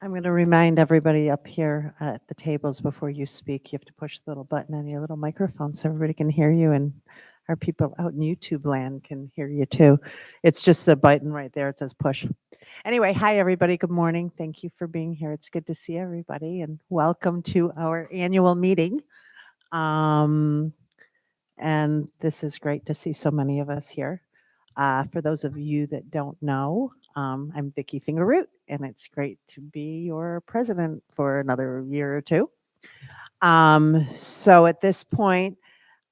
I'm going to remind everybody up here at the tables before you speak, you have to push the little button on your little microphone so everybody can hear you, and our people out in YouTube land can hear you too. It's just the button right there. It says push. Anyway, hi everybody. Good morning. Thank you for being here. It's good to see everybody, and welcome to our annual meeting. Um, and this is great to see so many of us here. For those of you that don't know, I'm Vicki Fingerroot, and it's great to be your president for another year or two. So at this point,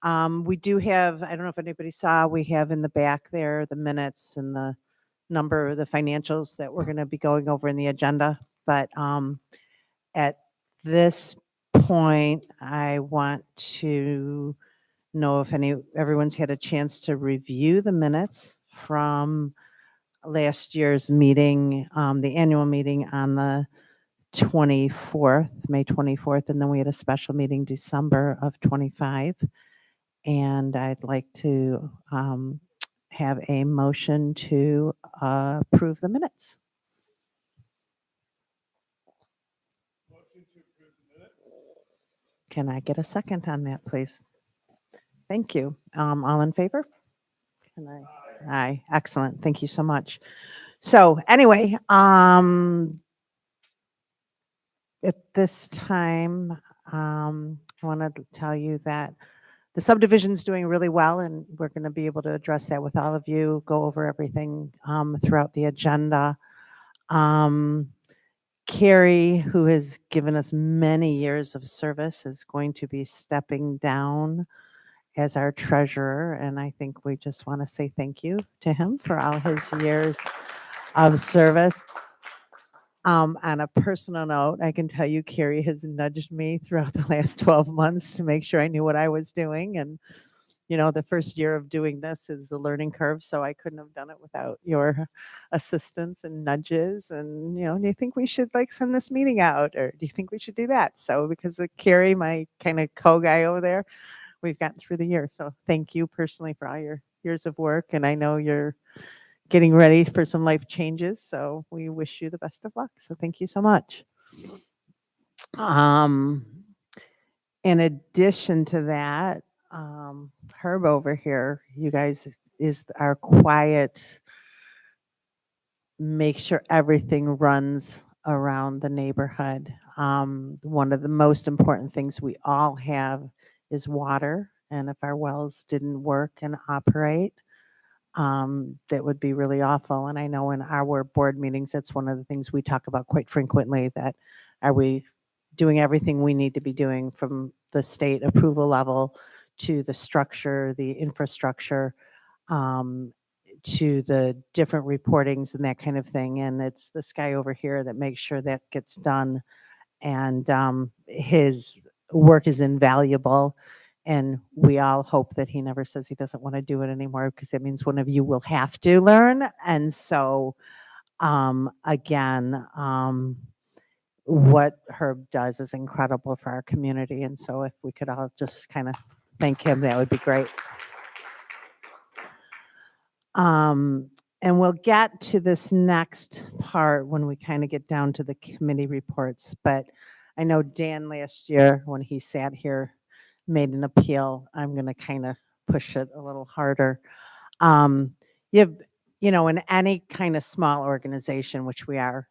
we do have, I don't know if anybody saw, we have in the back there the minutes and the number of the financials that we're going to be going over in the agenda. But at this point, I want to know if everyone's had a chance to review the minutes from last year's meeting, the annual meeting on the 24th, May 24th, and then we had a special meeting December of 25. And I'd like to have a motion to approve the minutes. Can I get a second on that, please? Thank you. All in favor? Can I? Aye. Excellent. Thank you so much. So anyway, at this time, I want to tell you that the subdivision's doing really well, and we're going to be able to address that with all of you, go over everything throughout the agenda. Carrie, who has given us many years of service, is going to be stepping down as our treasurer, and I think we just want to say thank you to him for all his years of service. On a personal note, I can tell you Carrie has nudged me throughout the last 12 months to make sure I knew what I was doing. And, you know, the first year of doing this is a learning curve, so I couldn't have done it without your assistance and nudges. And, you know, do you think we should like send this meeting out, or do you think we should do that? So because of Carrie, my kind of co-guy over there, we've gotten through the year. So thank you personally for all your years of work. And I know you're getting ready for some life changes. So we wish you the best of luck. So thank you so much. Um, in addition to that, Herb over here, you guys, is our quiet, make sure everything runs around the neighborhood. One of the most important things we all have is water. And if our wells didn't work and operate, that would be really awful. And I know in our board meetings, that's one of the things we talk about quite frequently, that are we doing everything we need to be doing from the state approval level to the structure, the infrastructure, to the different reportings and that kind of thing. And it's this guy over here that makes sure that gets done. And his work is invaluable. And we all hope that he never says he doesn't want to do it anymore, because it means one of you will have to learn. And so, again, what Herb does is incredible for our community. And so if we could all just kind of thank him, that would be great. And we'll get to this next part when we kind of get down to the committee reports. But I know Dan last year, when he sat here, made an appeal. I'm going to kind of push it a little harder. Um, you have, you know, in any kind of small organization, which we are,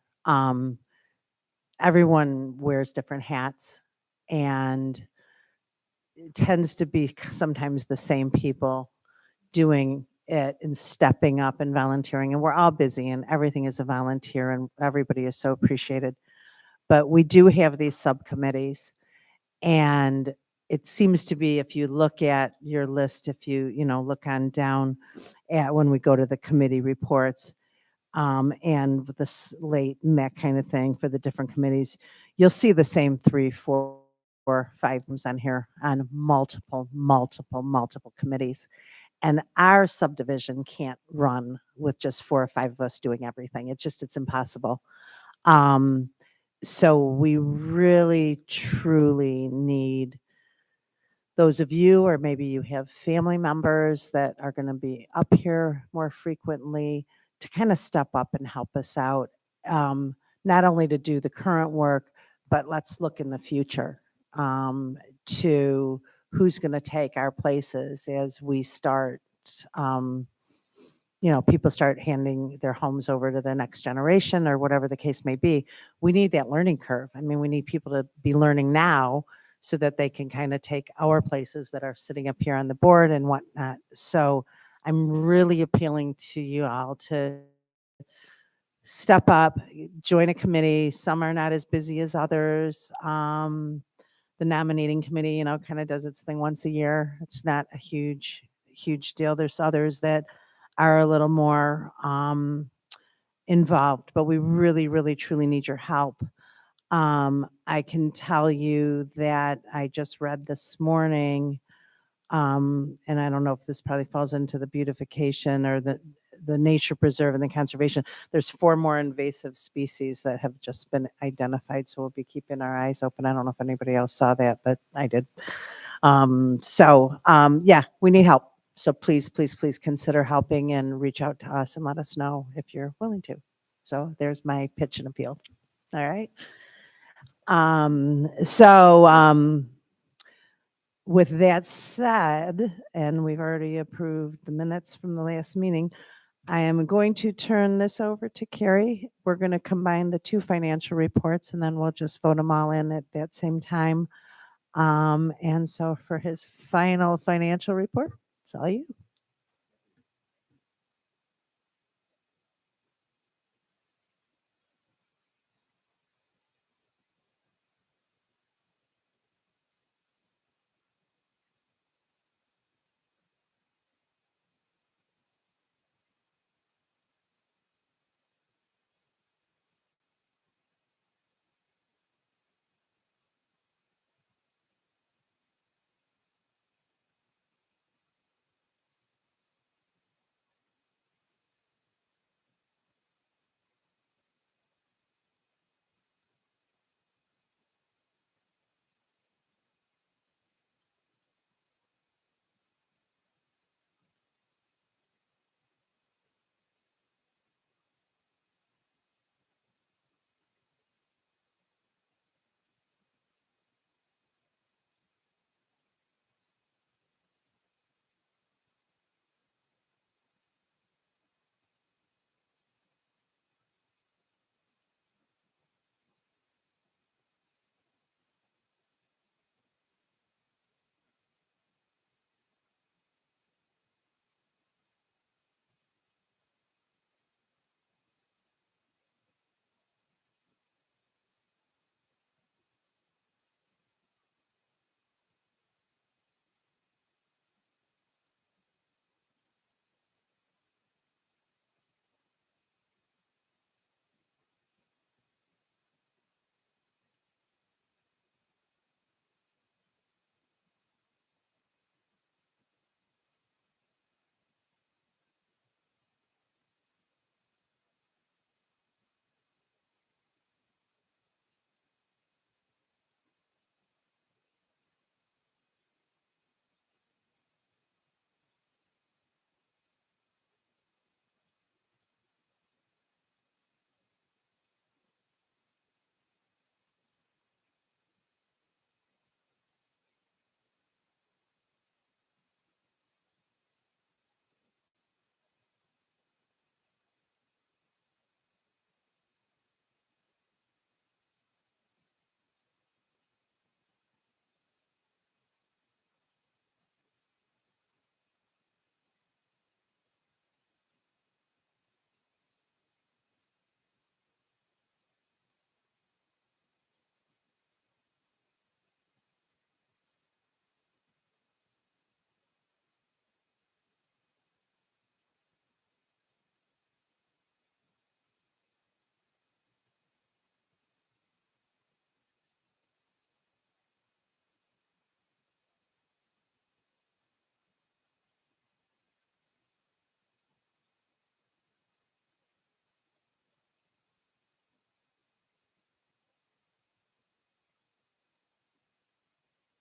everyone wears different hats, and it tends to be sometimes the same people doing it and stepping up and volunteering. And we're all busy, and everything is a volunteer, and everybody is so appreciated. But we do have these subcommittees, and it seems to be, if you look at your list, if you look on down at when we go to the committee reports, and with the slate and that kind of thing for the different committees, you'll see the same 3, 4, 5 items on here on multiple committees. And our subdivision can't run with just 4 or 5 of us doing everything. It's impossible. So we really, truly need those of you, or maybe you have family members that are going to be up here more frequently, to kind of step up and help us out. not only to do the current work, but let's look in the future to who's going to take our places as we start, people start handing their homes over to the next generation or whatever the case may be. We need that learning curve. I mean, we need people to be learning now so that they can kind of take our places that are sitting up here on the board and whatnot. So I'm really appealing to you all to step up, join a committee. Some are not as busy as others. The nominating committee, kind of does its thing once a year. It's not a huge deal. There's others that are a little more involved, but we really, really, truly need your help. I can tell you that I just read this morning, and I don't know if this probably falls into the beautification or the nature preserve and the conservation. There's 4 more invasive species that have just been identified, so we'll be keeping our eyes open. I don't know if anybody else saw that, but I did. Yeah, we need help. So please, please, please consider helping and reach out to us and let us know if you're willing to. So there's my pitch and appeal. All right. With that said, and we've already approved the minutes from the last meeting, I am going to turn this over to Carrie. We're going to combine the 2 financial reports and then we'll just vote them all in at that same time. And so for his final financial report, it's all you.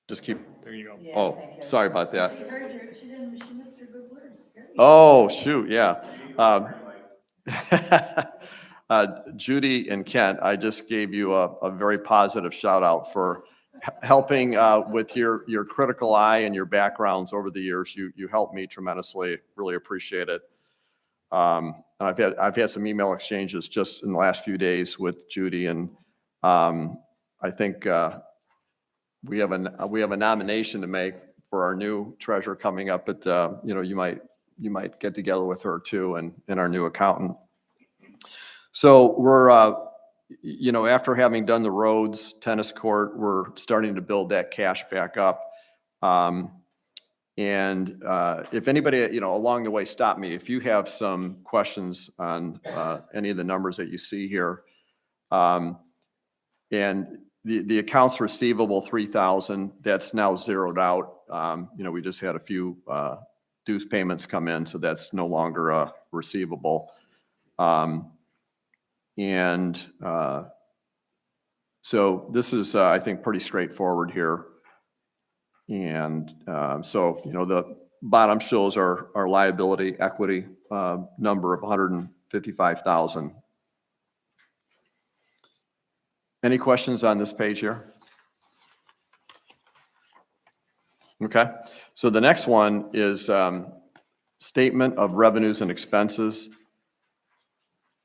Just keep, There you go. oh, sorry about that. She missed her good words. Oh, shoot, yeah. Judy and Kent, I just gave you a very positive shout out for helping with your critical eye and your backgrounds over the years. You helped me tremendously. Really appreciate it. And I've had some email exchanges just in the last few days with Judy, and I think we have a nomination to make for our new treasurer coming up. But you might get together with her too, and our new accountant. So we're after having done the roads, tennis court, we're starting to build that cash back up. And if anybody, along the way, stop me. If you have some questions on any of the numbers that you see here. And the accounts receivable, 3,000, that's now zeroed out. We just had a few dues payments come in, so that's no longer a receivable. So this is, I think, pretty straightforward here. And so, the bottom shows our liability equity number of 155,000. Any questions on this page here? Okay. So the next one is statement of revenues and expenses.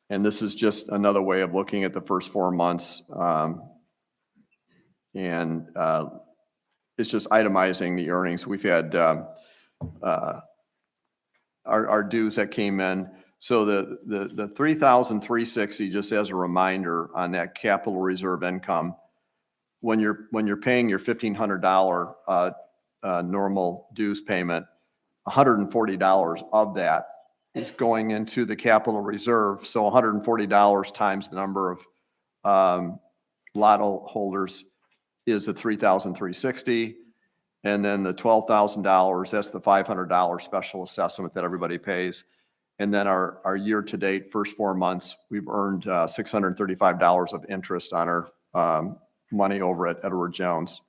And this is just another way of looking at the first 4 months. It's just itemizing the earnings. We've had our dues that came in. So the 3,360, just as a reminder on that capital reserve income, when you're paying your $1,500 normal dues payment, $140 of that is going into the capital reserve. So $140 times the number of lotto holders is the 3,360. And then the $12,000, that's the $500 special assessment that everybody pays. And then our year-to-date first 4 months, we've earned $635 of interest on our money over at Edward Jones.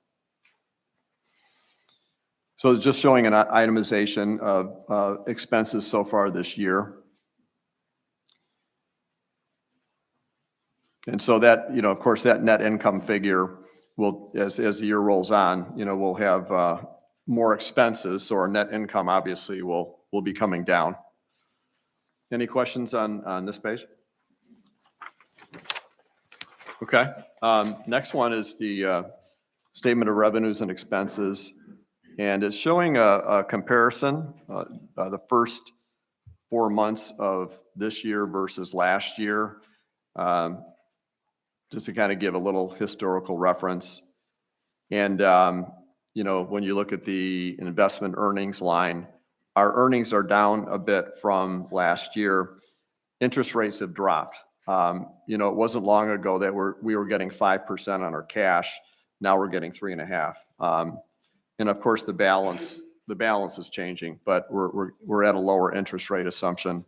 So it's just showing an itemization of expenses so far this year. And so that, of course, that net income figure will, as the year rolls on, we'll have more expenses. So our net income obviously will be coming down. Any questions on this page? Okay. Next one is the statement of revenues and expenses. And it's showing a comparison, the first 4 months of this year versus last year, just to kind of give a little historical reference. And, when you look at the investment earnings line, our earnings are down a bit from last year. Interest rates have dropped. It wasn't long ago that we were getting 5% on our cash. Now we're getting 3.5%. And of course, the balance is changing, but we're at a lower interest rate assumption,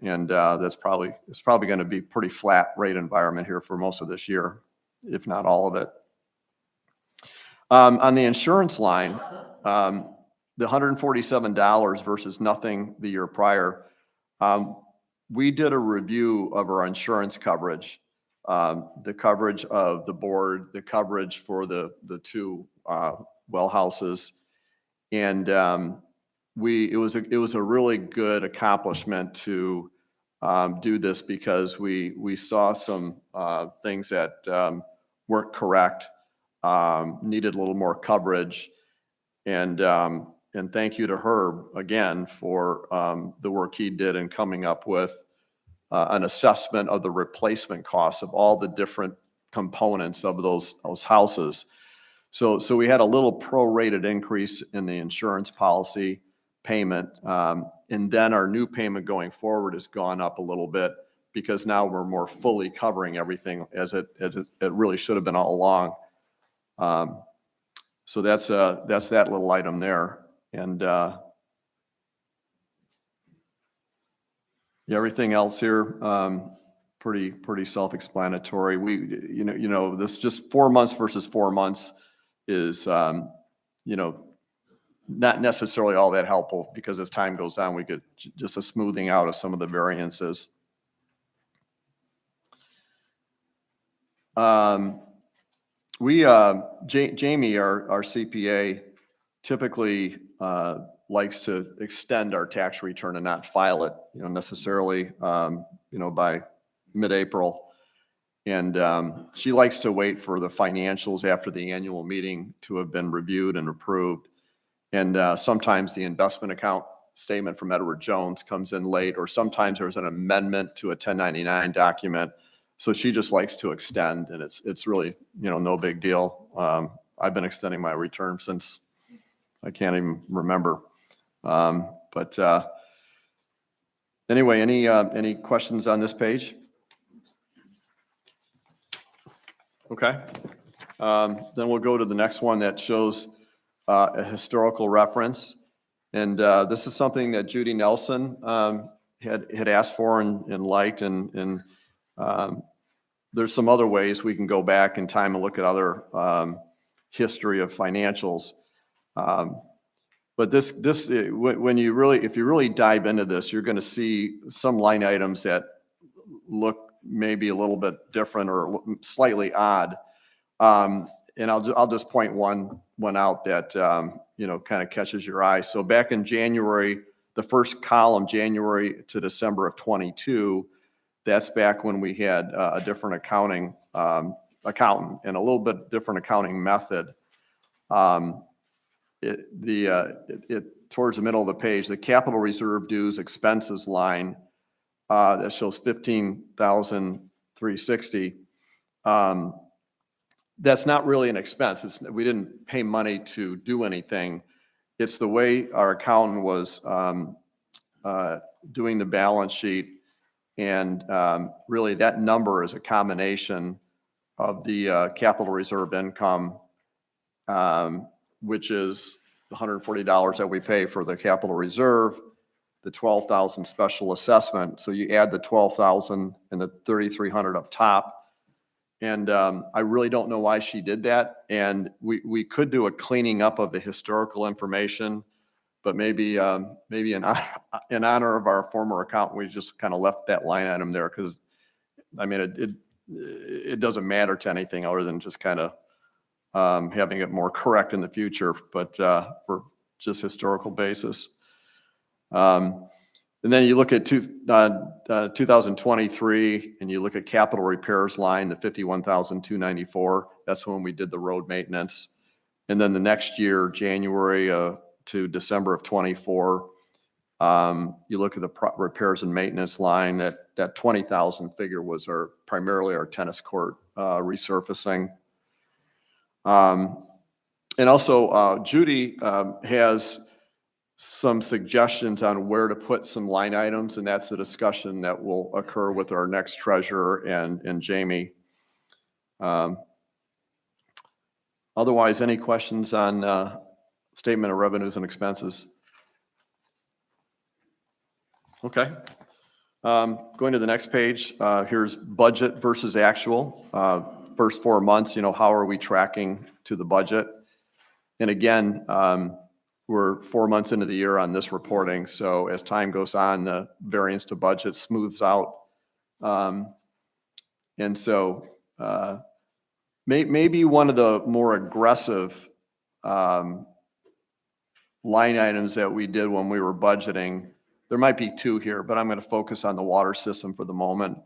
and it's probably going to be pretty flat rate environment here for most of this year, if not all of it. On the insurance line, the $147 versus nothing the year prior. We did a review of our insurance coverage, the coverage of the board, the coverage for the two well houses, and it was a really good accomplishment to do this because we saw some things that weren't correct, needed a little more coverage, and thank you to Herb again for the work he did in coming up with an assessment of the replacement costs of all the different components of those houses. So we had a little prorated increase in the insurance policy payment, and then our new payment going forward has gone up a little bit because now we're more fully covering everything as it really should have been all along. So that's that little item there, and everything else here pretty self-explanatory. This just 4 months versus 4 months is not necessarily all that helpful because as time goes on, we get just a smoothing out of some of the variances. Jamie, our CPA, typically likes to extend our tax return and not file it, necessarily, by mid-April. And she likes to wait for the financials after the annual meeting to have been reviewed and approved. And sometimes the investment account statement from Edward Jones comes in late, or sometimes there's an amendment to a 1099 document. So she just likes to extend, and it's really, no big deal. I've been extending my return since I can't even remember. But anyway, any questions on this page? Okay. Then we'll go to the next one that shows a historical reference. And this is something that Judy Nelson had asked for and liked. And there's some other ways we can go back in time and look at other history of financials. But when if you really dive into this, you're going to see some line items that look maybe a little bit different or slightly odd. And I'll just point one out that, kind of catches your eye. So back in January, the first column, January to December of 22, that's back when we had a different accountant and a little bit different accounting method. Towards the middle of the page, the capital reserve dues expenses line that shows $15,360. That's not really an expense. We didn't pay money to do anything. It's the way our accountant was doing the balance sheet. And really that number is a combination of the capital reserve income, which is the $140 that we pay for the capital reserve, the $12,000 special assessment. So you add the $12,000 and the $3,300 up top. And I really don't know why she did that. And we could do a cleaning up of the historical information, but maybe in honor of our former accountant, we just kind of left that line item there because, I mean, it doesn't matter to anything other than just kind of having it more correct in the future, but for just historical basis. And then you look at 2023, and you look at capital repairs line, the $51,294. That's when we did the road maintenance. And then the next year, January to December of 24, you look at the repairs and maintenance line. That $20,000 figure was primarily our tennis court resurfacing. And also, Judy has some suggestions on where to put some line items, and that's a discussion that will occur with our next treasurer and Jamie. Otherwise, any questions on statement of revenues and expenses? Okay. Going to the next page, here's budget versus actual. First 4 months, how are we tracking to the budget? And again, we're 4 months into the year on this reporting. So as time goes on, the variance to budget smooths out. And so maybe one of the more aggressive line items that we did when we were budgeting, there might be two here, but I'm going to focus on the water system for the moment.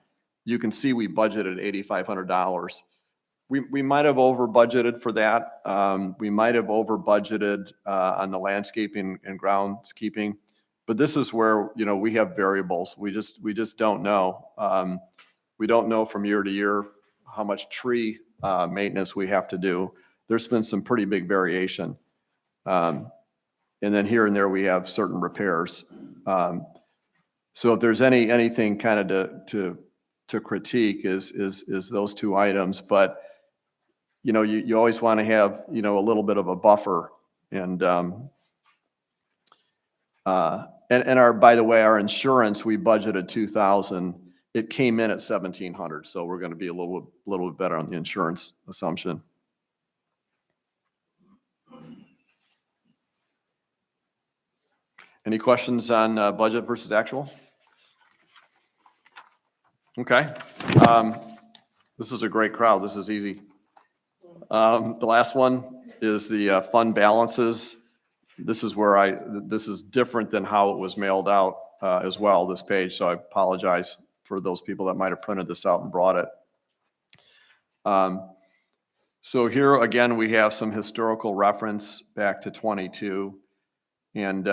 You can see we budgeted $8,500. We might have over budgeted for that. We might have over budgeted on the landscaping and groundskeeping, but this is where, we have variables. We just don't know. We don't know from year to year how much tree maintenance we have to do. There's been some pretty big variation. And then here and there, we have certain repairs. So if there's anything kind of to critique is those two items, but you always want to have, a little bit of a buffer. And by the way, our insurance, we budgeted $2,000. It came in at $1,700. So we're going to be a little bit better on the insurance assumption. Any questions on budget versus actual? Okay. This is a great crowd. This is easy. The last one is the fund balances. This is where this is different than how it was mailed out as well, this page. So I apologize for those people that might have printed this out and brought it. So here again, we have some historical reference back to 22. And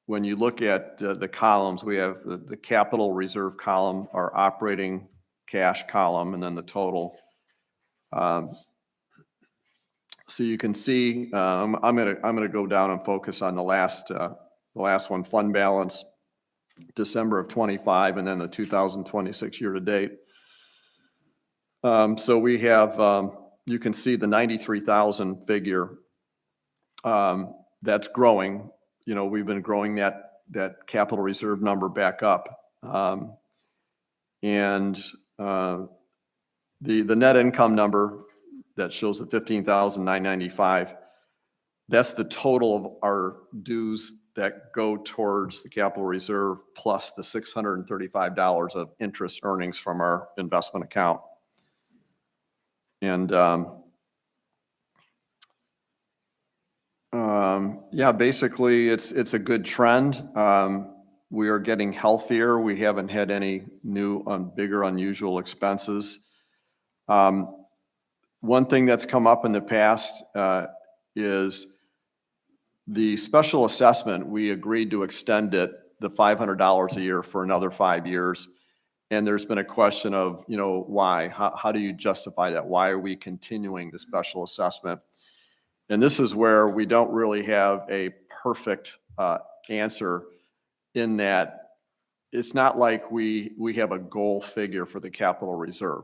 when you look at the columns, we have the capital reserve column, our operating cash column, and then the total. So you can see, I'm gonna go down and focus on the last one, fund balance, December of 25, and then the 2026 year to date. So we have, you can see the 93,000 figure that's growing. You know, we've been growing that capital reserve number back up. And the net income number that shows the 15,995, that's the total of our dues that go towards the capital reserve plus the $635 of interest earnings from our investment account. And yeah, basically it's a good trend. We are getting healthier. We haven't had any new bigger unusual expenses. One thing that's come up in the past is the special assessment. We agreed to extend it, the $500 a year, for another 5 years. And there's been a question of, you know, why? How do you justify that? Why are we continuing the special assessment? And this is where we don't really have a perfect answer, in that it's not like we have a goal figure for the capital reserve.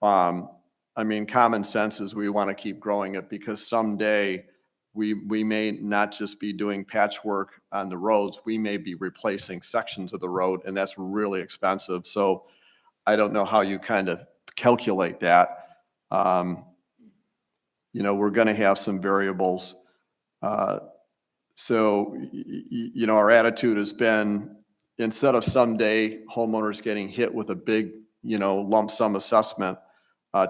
I mean, common sense is we want to keep growing it, because someday we may not just be doing patchwork on the roads, we may be replacing sections of the road, and that's really expensive. So I don't know how you kind of calculate that. You know, we're going to have some variables. So, you know, our attitude has been, instead of someday homeowners getting hit with a big, you know, lump sum assessment,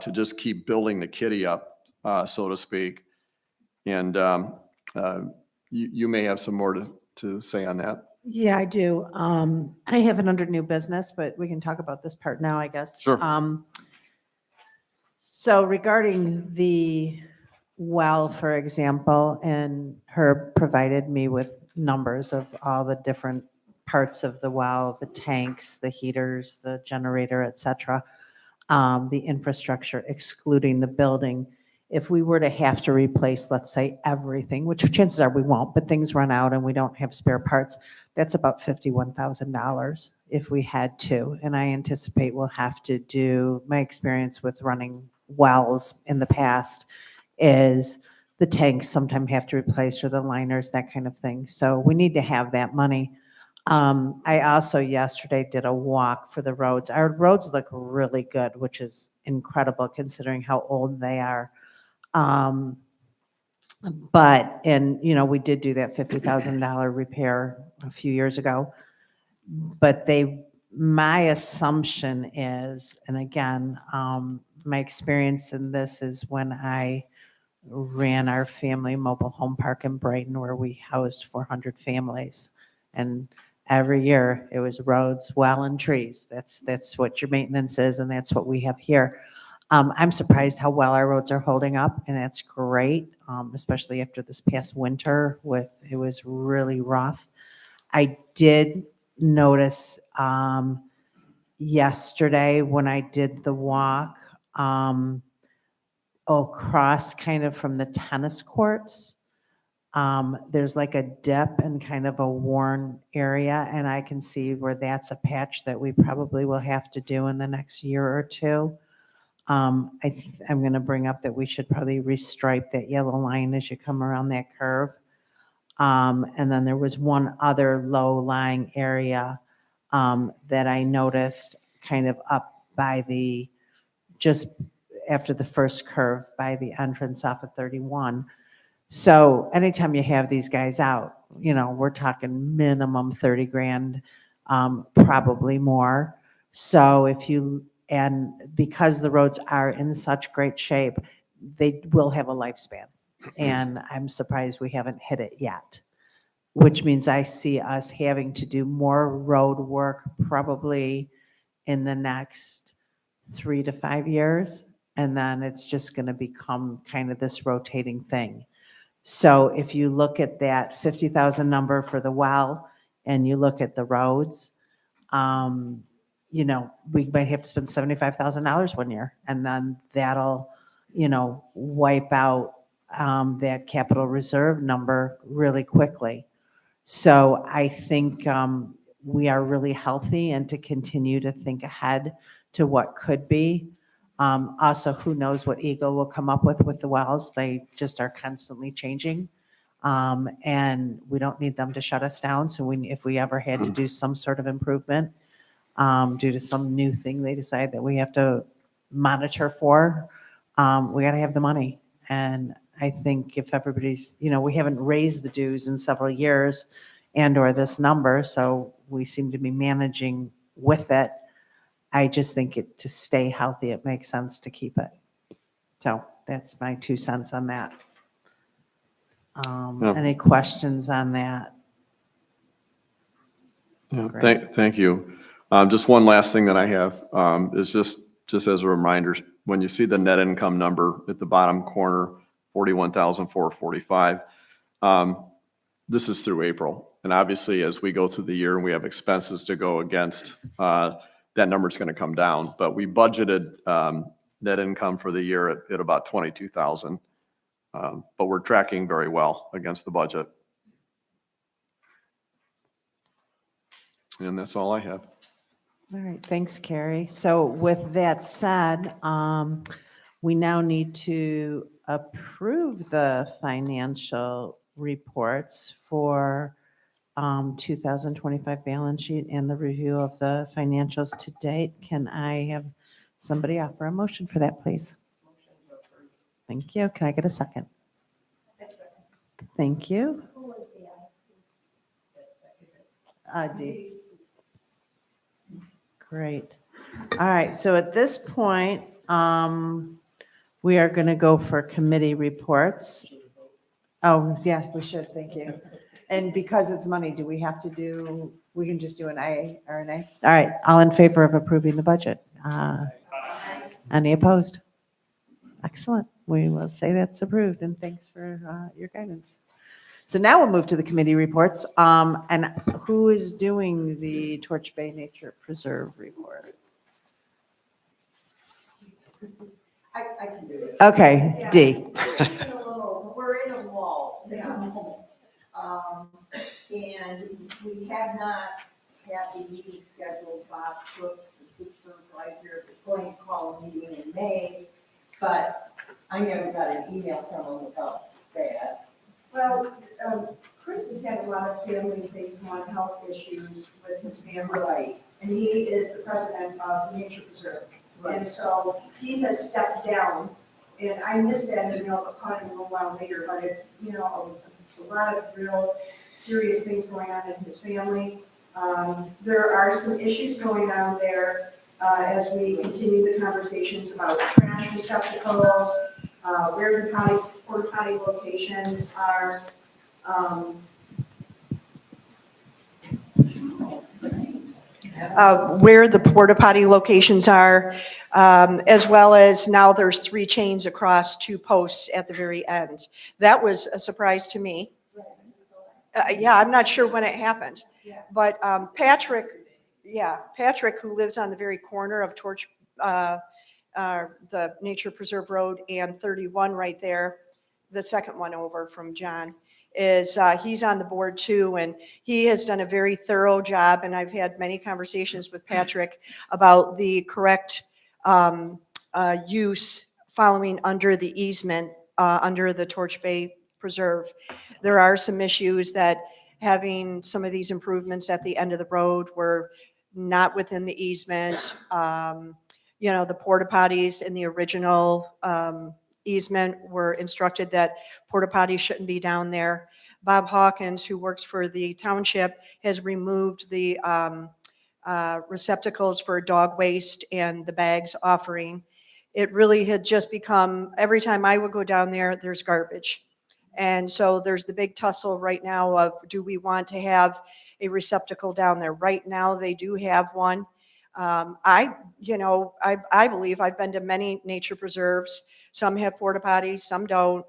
to just keep building the kitty up, so to speak. And you may have some more to say on that. Yeah, I do. I have it under new business, but we can talk about this part now, I guess. Sure. So regarding the well, for example, and Herb provided me with numbers of all the different parts of the well, the tanks, the heaters, the generator, et cetera, the infrastructure, excluding the building. If we were to have to replace, let's say, everything, which chances are we won't, but things run out and we don't have spare parts, that's about $51,000 if we had to. And I anticipate we'll have to do, my experience with running wells in the past is the tanks sometimes have to replace, or the liners, that kind of thing. So we need to have that money. I also yesterday did a walk for the roads. Our roads look really good, which is incredible considering how old they are. But, and you know, we did do that $50,000 repair a few years ago, but my assumption is, and again, my experience in this is when I ran our family mobile home park in Brighton, where we housed 400 families, and every year it was roads, well, and trees. That's what your maintenance is, and that's what we have here. I'm surprised how well our roads are holding up, and that's great, especially after this past winter it was really rough. I did notice yesterday when I did the walk, across kind of from the tennis courts, there's like a dip and kind of a worn area, and I can see where that's a patch that we probably will have to do in the next year or two. I'm going to bring up that we should probably restripe that yellow line as you come around that curve. And then there was one other low-lying area that I noticed kind of up by just after the first curve by the entrance off of 31. So anytime you have these guys out, you know, we're talking minimum 30 grand, probably more. So if you And because the roads are in such great shape, they will have a lifespan. And I'm surprised we haven't hit it yet, which means I see us having to do more road work probably in the next 3 to 5 years. And then it's just going to become kind of this rotating thing. So if you look at that 50,000 number for the well and you look at the roads, you know, we might have to spend $75,000 one year, and then that'll, you know, wipe out that capital reserve number really quickly. So I think we are really healthy, and to continue to think ahead to what could be. Also, who knows what Eagle will come up with the wells? They just are constantly changing. And we don't need them to shut us down. So if we ever had to do some sort of improvement, due to some new thing they decide that we have to monitor for, we got to have the money. And I think if everybody's, you know, we haven't raised the dues in several years and/or this number, so we seem to be managing with it. I just think to stay healthy, it makes sense to keep it. So that's my 2 cents on that. Yeah. Any questions on that? Yeah, Great. thank you. Just one last thing that I have is just as a reminder, when you see the net income number at the bottom corner, 41,445, this is through April. And obviously, as we go through the year and we have expenses to go against, that number is going to come down. But we budgeted net income for the year at about 22,000. But we're tracking very well against the budget. And that's all I have. All right, thanks, Carrie. So with that said, we now need to approve the financial reports for 2025 balance sheet and the review of the financials to date. Can I have somebody offer a motion for that, please? Thank you. Can I get a second? Thank you. Dee. Great. All right, so at this point, we are going to go for committee reports. Oh, yeah, we should, thank you. And because it's money, do we have to do, we can just do an aye or an nay? All right, all in favor of approving the budget? Any opposed? Excellent. We will say that's approved, and thanks for your guidance. So now we'll move to the committee reports. And who is doing the Torch Bay Nature Preserve report? I can do it. Okay, Dee. We're in a lull now. And we have not had a meeting scheduled. Bob Cook, the supervisor, is going to call a meeting in May, but I never got an email from him about that. Well, Chris has had a lot of family-based mental health issues with his family. Right. And he is the president of the Nature Preserve. Right. And so he has stepped down, and I missed that email, but caught him a little while later, but it's, you know, a lot of real serious things going on in his family. There are some issues going on there as we continue the conversations about trash receptacles, where the porta potty locations are. Where the porta potty locations are, as well as now there's 3 chains across 2 posts at the very end. That was a surprise to me. Yeah, I'm not sure when it happened, but Patrick, who lives on the very corner of Torch, the Nature Preserve Road and 31 right there, the second one over from John, is he's on the board too, and he has done a very thorough job, and I've had many conversations with Patrick about the correct use following under the easement, under the Torch Bay Preserve. There are some issues that having some of these improvements at the end of the road were not within the easement. You know, the porta potties in the original easement were instructed that porta potties shouldn't be down there. Bob Hawkins, who works for the township, has removed the receptacles for dog waste and the bags offering, it really had just become, every time I would go down there, there's garbage. And so there's the big tussle right now of, do we want to have a receptacle down there? Right now, they do have one. I believe I've been to many nature preserves. Some have porta potties, some don't.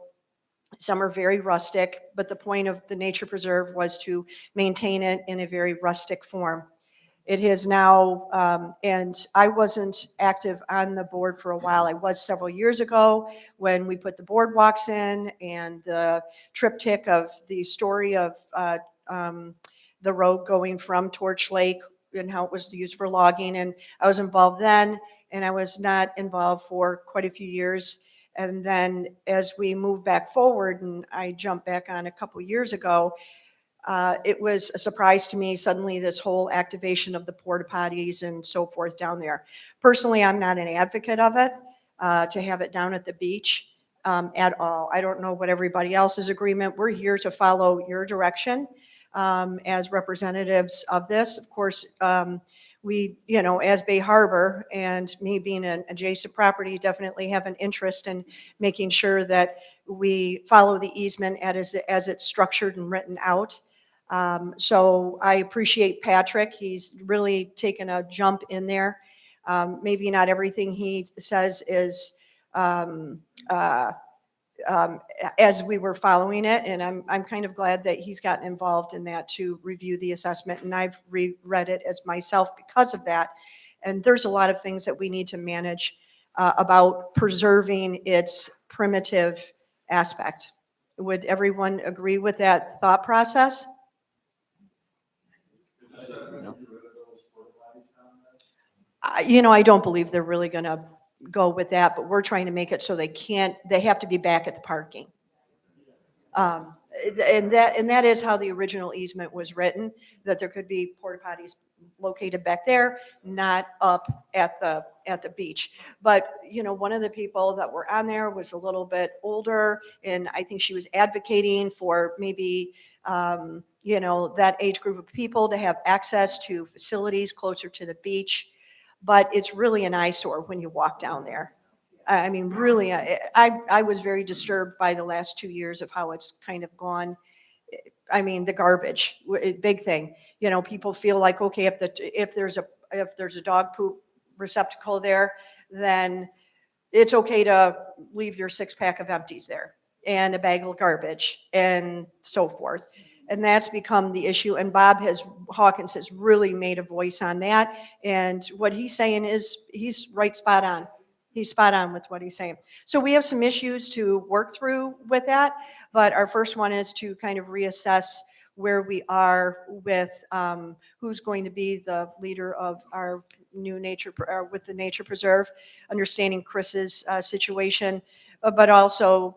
Some are very rustic, but the point of the nature preserve was to maintain it in a very rustic form. It has now, and I wasn't active on the board for a while. I was several years ago when we put the boardwalks in and the triptych of the story of the road going from Torch Lake and how it was used for logging. And I was involved then, and I was not involved for quite a few years. And then as we moved back forward, and I jumped back on a couple years ago, it was a surprise to me, suddenly this whole activation of the porta potties and so forth down there. Personally, I'm not an advocate of it, to have it down at the beach at all. I don't know what everybody else's agreement. We're here to follow your direction as representatives of this. Of course, we, as Bay Harbor and me being an adjacent property, definitely have an interest in making sure that we follow the easement as it's structured and written out. So I appreciate Patrick. He's really taken a jump in there. Maybe not everything he says is as we were following it, and I'm kind of glad that he's gotten involved in that to review the assessment, and I've reread it as myself because of that. And there's a lot of things that we need to manage about preserving its primitive aspect. Would everyone agree with that thought process? I don't believe they're really going to go with that, but we're trying to make it so they have to be back at the parking. And that is how the original easement was written, that there could be porta potties located back there, not up at the beach. But, one of the people that were on there was a little bit older, and I think she was advocating for maybe, that age group of people to have access to facilities closer to the beach. But it's really an eyesore when you walk down there. I mean, really, I was very disturbed by the last 2 years of how it's kind of gone. I mean, the garbage, big thing. People feel like, okay, if there's a dog poop receptacle there, then it's okay to leave your 6-pack of empties there and a bag of garbage and so forth. And that's become the issue. And Hawkins has really made a voice on that. And what he's saying is he's spot on. He's spot on with what he's saying. So we have some issues to work through with that. But our first one is to kind of reassess where we are with who's going to be the leader of our new with the nature preserve, understanding Chris's situation, but also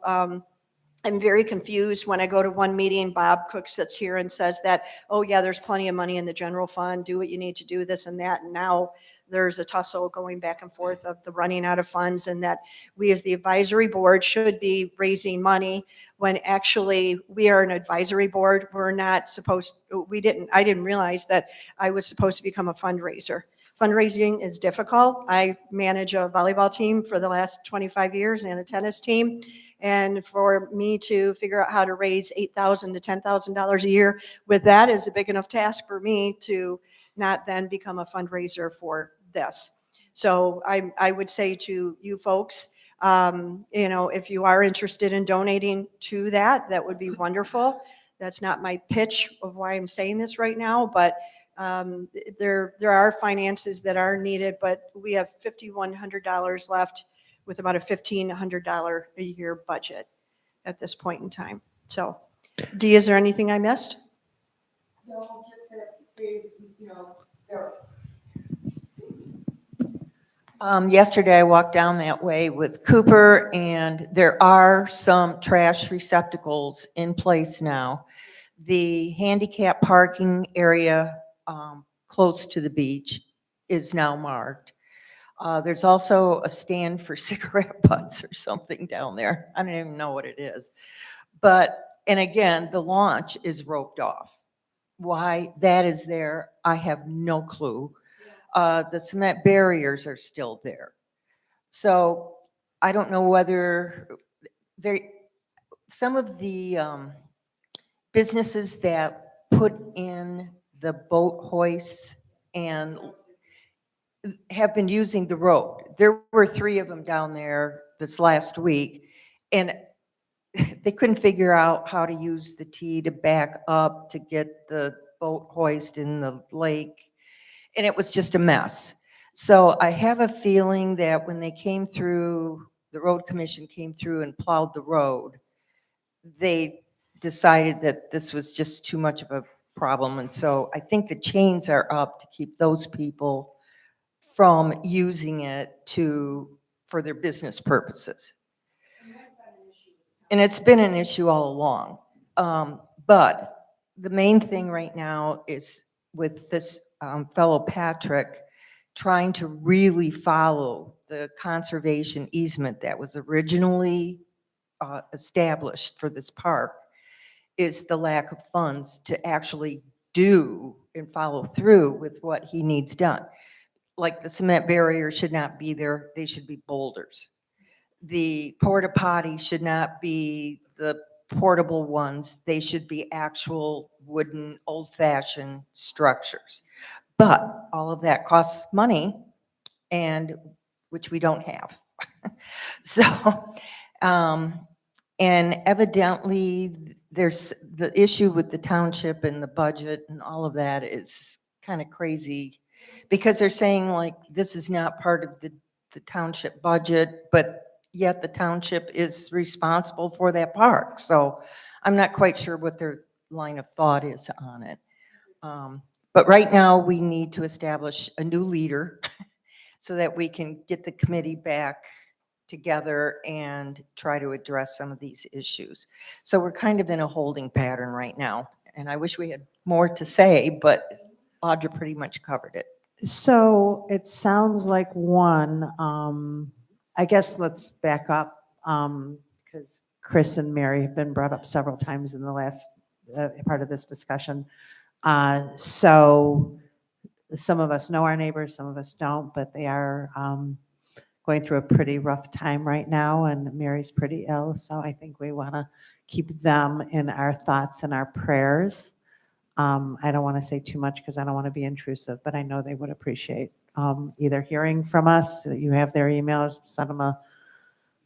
I'm very confused when I go to one meeting. Bob Cook sits here and says that, oh yeah, there's plenty of money in the general fund, do what you need to do, this and that. And now there's a tussle going back and forth of the running out of funds, and that we as the advisory board should be raising money when actually we are an advisory board. We're not supposed, I didn't realize that I was supposed to become a fundraiser. Fundraising is difficult. I manage a volleyball team for the last 25 years and a tennis team. And for me to figure out how to raise $8,000 to $10,000 a year with that is a big enough task for me to not then become a fundraiser for this. So I would say to you folks, if you are interested in donating to that, that would be wonderful. That's not my pitch of why I'm saying this right now, but there are finances that are needed, but we have $5,100 left with about a $1,500 a year budget at this point in time. So, Dee, is there anything I missed? No, just that they, they're Yesterday, I walked down that way with Cooper, and there are some trash receptacles in place now. The handicap parking area close to the beach is now marked. There's also a stand for cigarette butts or something down there. I don't even know what it is. And again, the launch is roped off. Why that is there, I have no clue. The cement barriers are still there. So I don't know whether some of the businesses that put in the boat hoists and have been using the road. There were 3 of them down there this last week, and they couldn't figure out how to use the T to back up to get the boat hoist in the lake, and it was just a mess. So I have a feeling that when they came through, the road commission came through and plowed the road, they decided that this was just too much of a problem. And so I think the chains are up to keep those people from using it for their business purposes. And it's been an issue all along. But the main thing right now is with this fellow Patrick trying to really follow the conservation easement that was originally established for this park, is the lack of funds to actually do and follow through with what he needs done. Like the cement barrier should not be there, they should be boulders. The porta potty should not be the portable ones, they should be actual wooden, old-fashioned structures. But all of that costs money, and which we don't have. So, and evidently, there's the issue with the township and the budget and all of that is kind of crazy, because they're saying like, this is not part of the township budget, but yet the township is responsible for that park. So I'm not quite sure what their line of thought is on it. But right now, we need to establish a new leader so that we can get the committee back together and try to address some of these issues. So we're kind of in a holding pattern right now. And I wish we had more to say, but Audra pretty much covered it. So it sounds like I guess let's back up, because Chris and Mary have been brought up several times in the last part of this discussion. So some of us know our neighbors, some of us don't, but they are going through a pretty rough time right now, and Mary's pretty ill. So I think we want to keep them in our thoughts and our prayers. I don't want to say too much because I don't want to be intrusive, but I know they would appreciate either hearing from us, that you have their emails, send them a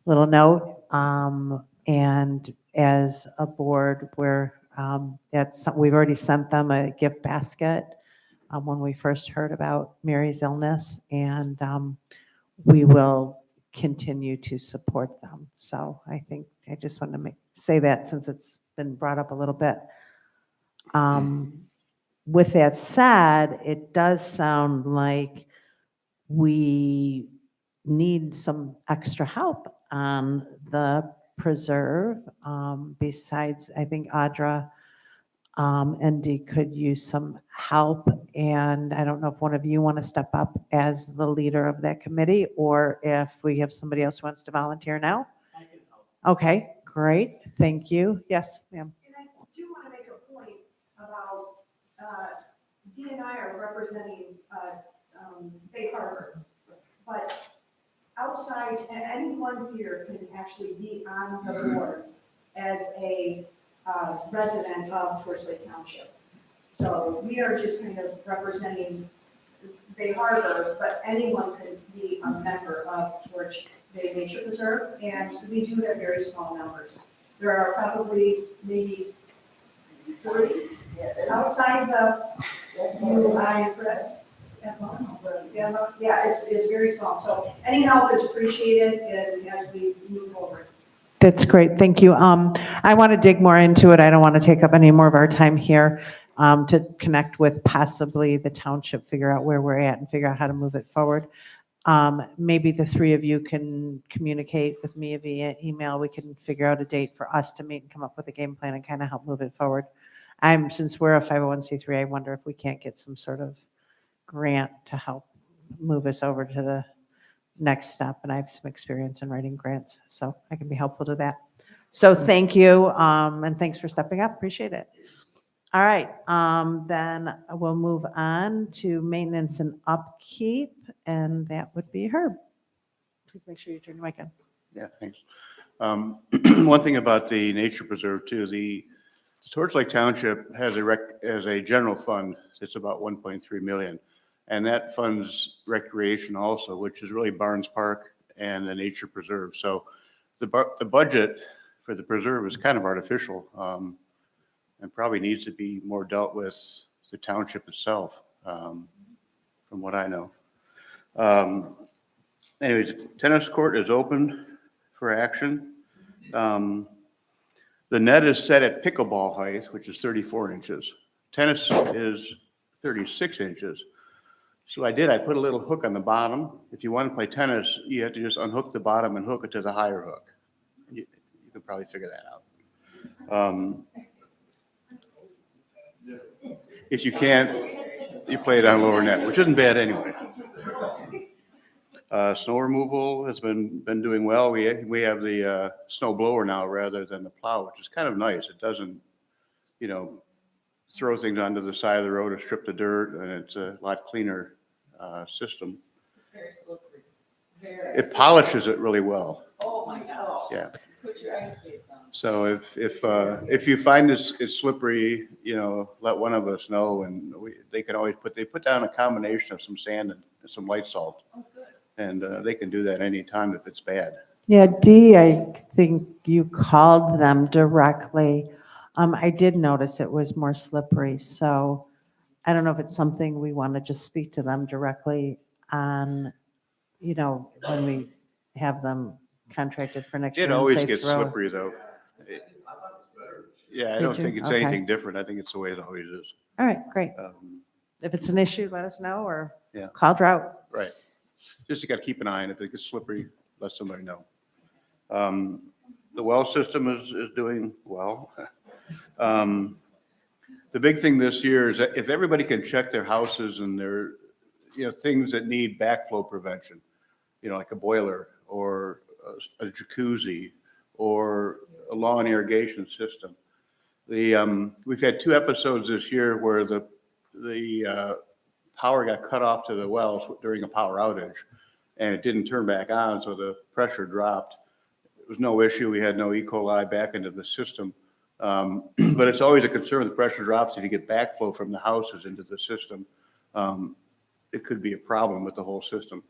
little note. And as a board, we've already sent them a gift basket when we first heard about Mary's illness, and we will continue to support them. So I think I just want to say that since it's been brought up a little bit. With that said, it does sound like we need some extra help on the preserve. Besides, I think Audra and Dee could use some help. And I don't know if one of you want to step up as the leader of that committee, or if we have somebody else who wants to volunteer now. I can help. Okay, great. Thank you. Yes, ma'am. And I do want to make a point about, Dee and I are representing Bay Harbor, but outside, anyone here can actually be on the board as a resident of Torch Lake Township. So we are just kind of representing Bay Harbor, but anyone can be a member of Torch Bay Nature Preserve, and we do have very small numbers. There are probably maybe 30 outside the UI press. Yeah, it's very small. So any help is appreciated as we move forward. That's great. Thank you. I want to dig more into it. I don't want to take up any more of our time here to connect with possibly the township, figure out where we're at and figure out how to move it forward. Maybe the 3 of you can communicate with me via email. We can figure out a date for us to meet and come up with a game plan and kind of help move it forward. Since we're a 501c3, I wonder if we can't get some sort of grant to help move us over to the next step. And I have some experience in writing grants, so I can be helpful to that. So thank you, and thanks for stepping up. Appreciate it. All right, then we'll move on to maintenance and upkeep, and that would be Herb. Please make sure you turn your mic on. Yeah, thanks. One thing about the nature preserve too, the Torch Lake Township has as a general fund, it's about 1.3 million. And that funds recreation also, which is really Barnes Park and the nature preserve. So the budget for the preserve is kind of artificial, and probably needs to be more dealt with the township itself, from what I know. Anyways, tennis court is open for action. The net is set at pickleball height, which is 34 inches. Tennis is 36 inches. So I put a little hook on the bottom. If you want to play tennis, you have to just unhook the bottom and hook it to the higher hook. You can probably figure that out. If you can't, you play it on lower net, which isn't bad anyway. Snow removal has been doing well. We have the snow blower now rather than the plow, which is kind of nice. It doesn't, throw things onto the side of the road or strip the dirt, and it's a lot cleaner system. Very slippery. Very. It polishes it really well. Oh, my gosh. Yeah. Put your ice skates on. So if you find it's slippery, let one of us know, and they can always put down a combination of some sand and some light salt. Oh, good. And they can do that anytime if it's bad. Yeah, Dee, I think you called them directly. I did notice it was more slippery, so I don't know if it's something we want to just speak to them directly on, when we have them contracted for next year. It and always safe gets throw. slippery though. Yeah, I Did don't you? think it's Okay. anything different. I think it's the way it always is. All right, great. Um, If it's an issue, let us know, or Yeah. call Drought. Right. Just you got to keep an eye on it. If it gets slippery, let somebody know. The well system is doing well. The big thing this year is that if everybody can check their houses and their, things that need backflow prevention, like a boiler or a jacuzzi or a lawn irrigation system. We've had 2 episodes this year where the power got cut off to the wells during a power outage, and it didn't turn back on, so the pressure dropped. It was no issue. We had no E. coli back into the system. But it's always a concern, the pressure drops, if you get backflow from the houses into the system, it could be a problem with the whole system.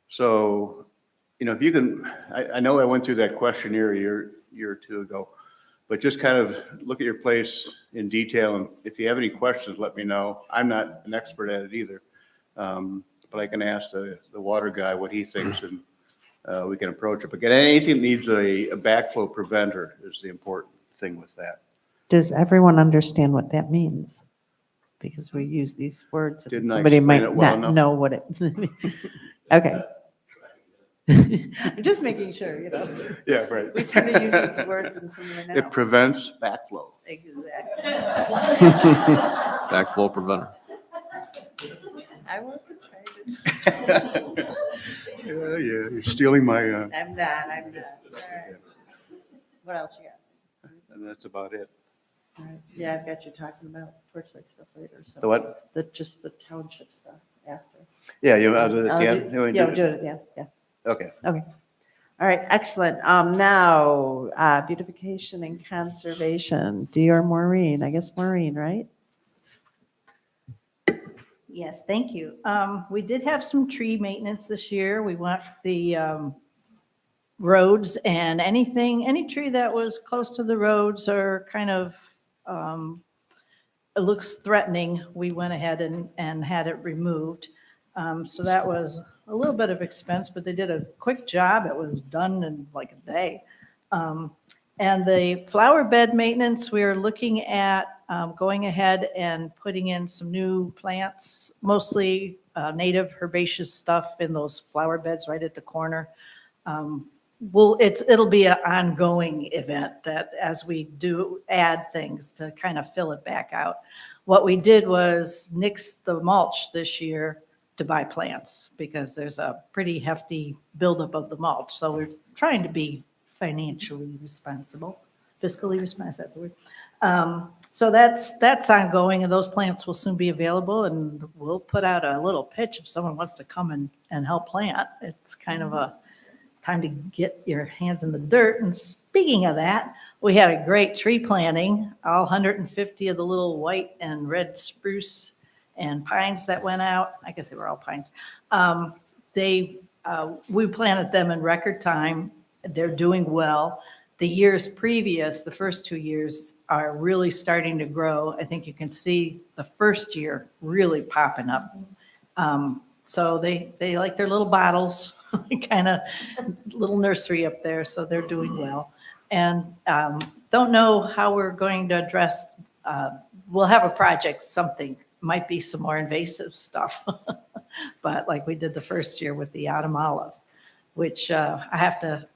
So, if you can, I know I went through that questionnaire a year or 2 ago, but just kind of look at your place in detail, and if you have any questions, let me know. I'm not an expert at it either, but I can ask the water guy what he thinks, and we can approach it. But anything that needs a backflow preventer is the important thing with that. Does everyone understand what that means? Because we use these words, and Didn't I somebody explain might it well not enough? know what it. Okay. I'm just making sure, Yeah, right. We tend to use these words and some of them It prevents backflow. Exactly. Backflow preventer. I wasn't trying to. Yeah, you're stealing my, I'm not. All right. What else you got? and that's about it. All right. Yeah, I've got you talking about Torch Lake stuff later, so. The what? Just the township stuff after. Yeah, you, at the I'll end? do- You wanna Yeah, do we'll it? do it, yeah. Okay. Okay. All right, excellent. Now, beautification and conservation, Dee or Maureen? I guess Maureen, right? Yes, thank you. We did have some tree maintenance this year. We want the roads and any tree that was close to the roads or kind of, it looks threatening, we went ahead and had it removed. So that was a little bit of expense, but they did a quick job. It was done in like a day. And the flower bed maintenance, we are looking at going ahead and putting in some new plants, mostly native herbaceous stuff in those flower beds right at the corner. It'll be an ongoing event that as we do add things to kind of fill it back out. What we did was nix the mulch this year to buy plants because there's a pretty hefty buildup of the mulch. So we're trying to be financially responsible, fiscally responsible, is that the word? So that's ongoing, and those plants will soon be available, and we'll put out a little pitch if someone wants to come and help plant. It's kind of a time to get your hands in the dirt. And speaking of that, we had a great tree planting, all 150 of the little white and red spruce and pines that went out. I guess they were all pines. We planted them in record time. They're doing well. The years previous, the first 2 years, are really starting to grow. I think you can see the first year really popping up. So they like their little bottles, kind of little nursery up there, so they're doing well. And don't know how we're going to address, we'll have a project, something, might be some more invasive stuff. But like we did the first year with the autumn olive, which I have to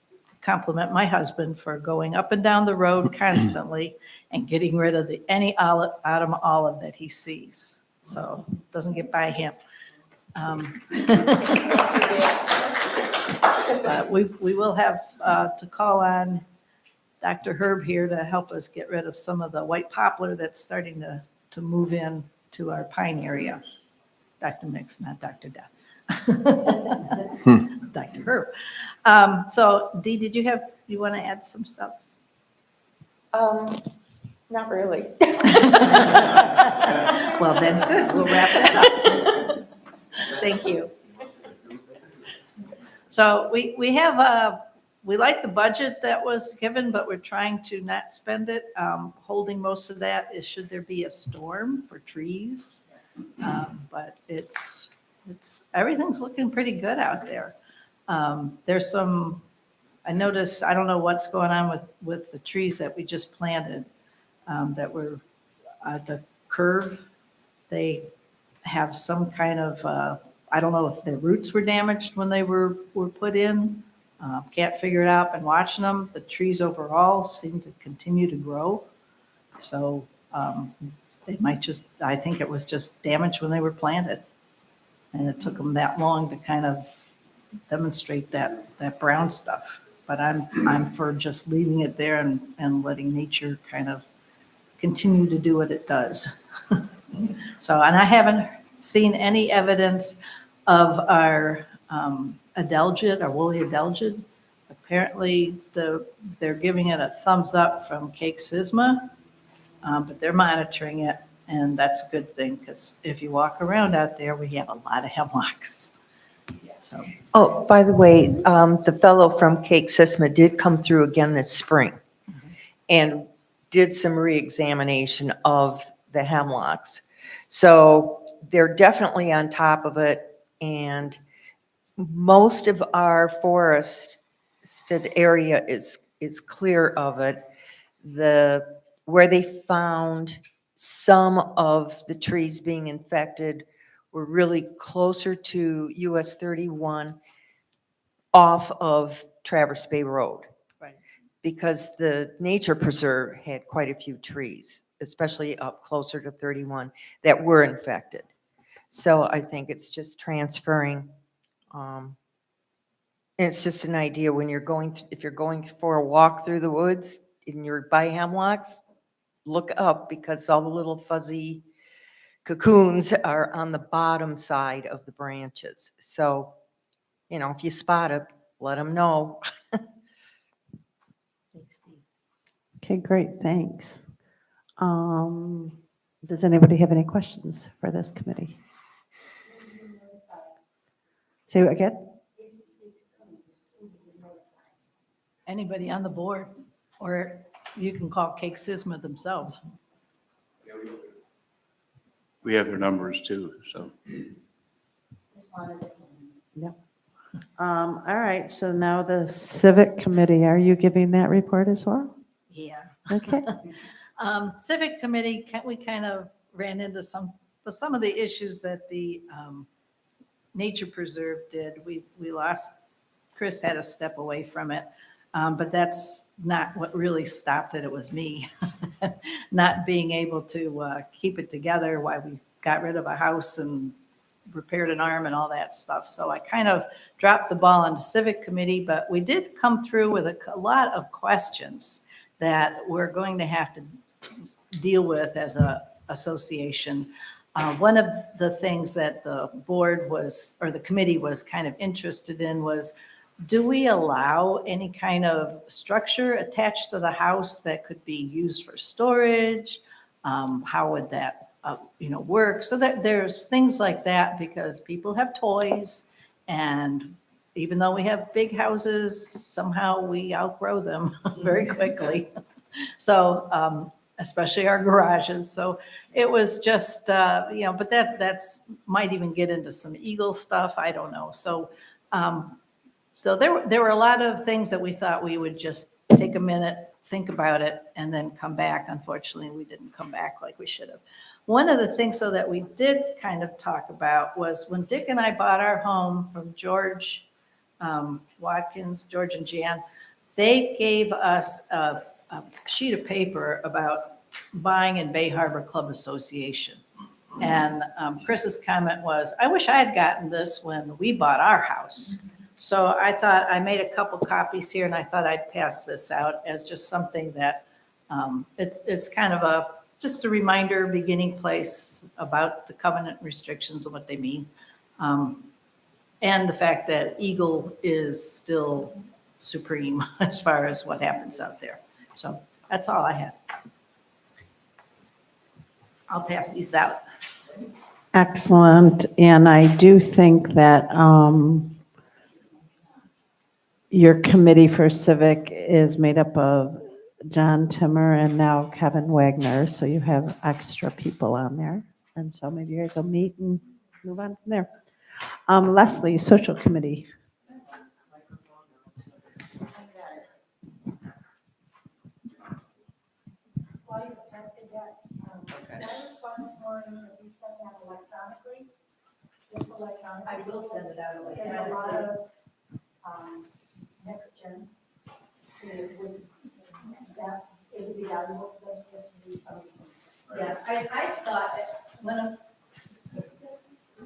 compliment my husband for going up and down the road constantly and getting rid of any autumn olive that he sees. So doesn't get by him. But we will have to call on Dr. Herb here to help us get rid of some of the white poplar that's starting to move in to our pine area. Dr. Mix, not Dr. Death. Dr. Herb. So Dee, did you want to add some stuff? Not really. Well, then, good, we'll wrap that up. Thank you. So we have, we like the budget that was given, but we're trying to not spend it. Holding most of that is should there be a storm for trees. But it's everything's looking pretty good out there. There's some, I noticed, I don't know what's going on with the trees that we just planted that were at the curve. They have some kind of, I don't know if their roots were damaged when they were put in. Can't figure it out. Been watching them. The trees overall seem to continue to grow. So they might just, I think it was just damaged when they were planted. And it took them that long to kind of demonstrate that brown stuff. But I'm for just leaving it there and letting nature kind of continue to do what it does. So, and I haven't seen any evidence of our adelgid, our woolly adelgid. Apparently, they're giving it a thumbs up from Cake Sisma, but they're monitoring it, and that's a good thing, because if you walk around out there, we have a lot of hemlocks. So, Oh, by the way, the fellow from Cake Sisma did come through again this spring and did some reexamination of the hemlocks. So they're definitely on top of it, and most of our forested area is clear of it. Where they found some of the trees being infected were really closer to US 31 off of Traverse Bay Road. Right. Because the nature preserve had quite a few trees, especially up closer to 31, that were infected. So I think it's just transferring. And it's just an idea when you're going, if you're going for a walk through the woods and you're by hemlocks, look up, because all the little fuzzy cocoons are on the bottom side of the branches. So, if you spot it, let them know. Okay, great, thanks. Does anybody have any questions for this committee? Say it again? anybody on the board, or you can call Cake Sisma themselves. We have their numbers too, so. All right, so now the civic committee, are you giving that report as well? Yeah. Okay. Civic committee, we kind of ran into some of the issues that the nature preserve did. We lost, Chris had to step away from it, but that's not what really stopped it. It was me not being able to keep it together while we got rid of a house and repaired an arm and all that stuff. So I kind of dropped the ball on the civic committee, but we did come through with a lot of questions that we're going to have to deal with as a association. One of the things that the board was, or the committee was kind of interested in was, do we allow any kind of structure attached to the house that could be used for storage? How would that, work? So that there's things like that, because people have toys, and even though we have big houses, somehow we outgrow them very quickly. So, especially our garages. So it was just, but that's, might even get into some Eagle stuff. I don't know. So, so there were a lot of things that we thought we would just take a minute, think about it, and then come back. Unfortunately, we didn't come back like we should have. One of the things, so that we did kind of talk about, was when Dick and I bought our home from George Watkins, George and Jan, they gave us a sheet of paper about buying in Bay Harbor Club Association. And Chris's comment was, I wish I had gotten this when we bought our house. So I thought, I made a couple copies here, and I thought I'd pass this out as just something that, it's kind of just a reminder, beginning place about the covenant restrictions and what they mean. And the fact that Eagle is still supreme as far as what happens out there. So that's all I had. I'll pass these out. Excellent. And I do think that your committee for civic is made up of John Timmer and now Kevin Wagner. So you have extra people on there. And so maybe you guys will meet and move on from there. Leslie, social committee. While you're testing that, can I request for you to be sent out electronically? Just electronically. I will send it out There's a lot of, next gen. That, it would be valuable for them to do some. Yeah, I thought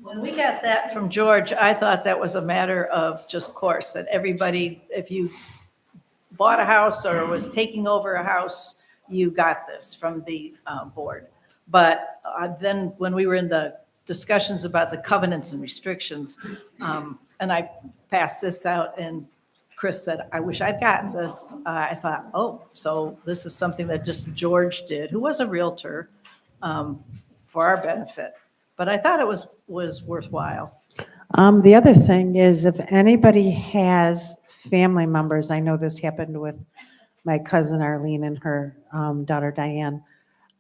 when we got that from George, I thought that was a matter of just course, that everybody, if you bought a house or was taking over a house, you got this from the board. But then when we were in the discussions about the covenants and restrictions, and I passed this out, and Chris said, I wish I'd gotten this. I thought, oh, so this is something that just George did, who was a realtor, for our benefit. But I thought it was worthwhile. The other thing is, if anybody has family members, I know this happened with my cousin Arlene and her daughter Diane,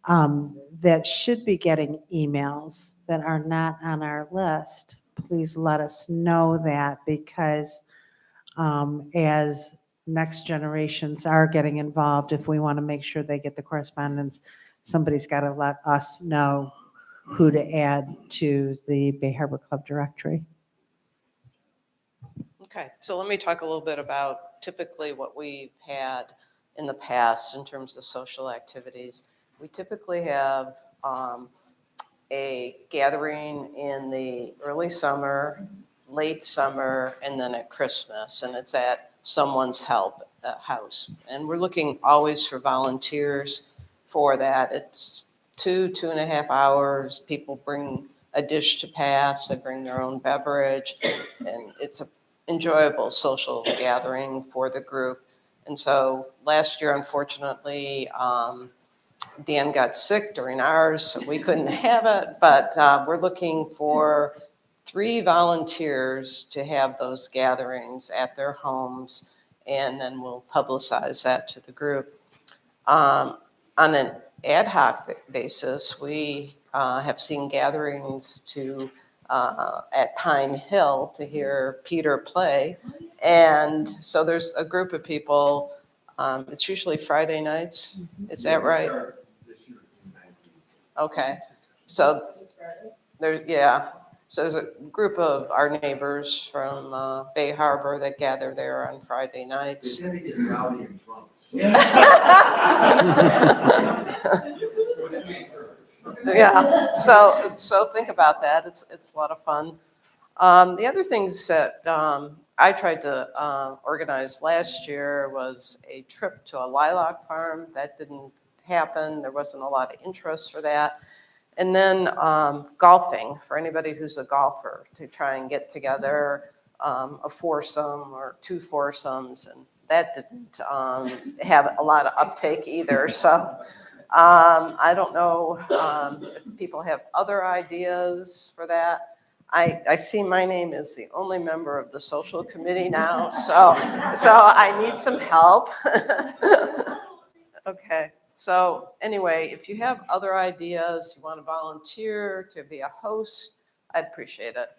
that should be getting emails that are not on our list, please let us know that, because as next generations are getting involved, if we want to make sure they get the correspondence, somebody's got to let us know who to add to the Bay Harbor Club directory. Okay, so let me talk a little bit about typically what we've had in the past in terms of social activities. We typically have a gathering in the early summer, late summer, and then at Christmas, and it's at someone's house. And we're looking always for volunteers for that. It's 2.5 hours. People bring a dish to pass, they bring their own beverage, and it's an enjoyable social gathering for the group. And so last year, unfortunately, Dan got sick during ours, so we couldn't have it, but we're looking for 3 volunteers to have those gatherings at their homes, and then we'll publicize that to the group. On an ad hoc basis, we have seen gatherings at Pine Hill to hear Peter play. And so there's a group of people, it's usually Friday nights, is that right? Okay, so so there's a group of our neighbors from Bay Harbor that gather there on Friday nights. They tend to get rowdy and drunk. Yeah, so think about that. It's a lot of fun. The other things that I tried to organize last year was a trip to a lilac farm. That didn't happen. There wasn't a lot of interest for that. And then golfing, for anybody who's a golfer, to try and get together a foursome or two foursomes, and that didn't have a lot of uptake either. So I don't know if people have other ideas for that. I see my name is the only member of the social committee now, so I need some help. Okay, so anyway, if you have other ideas, you want to volunteer to be a host, I'd appreciate it.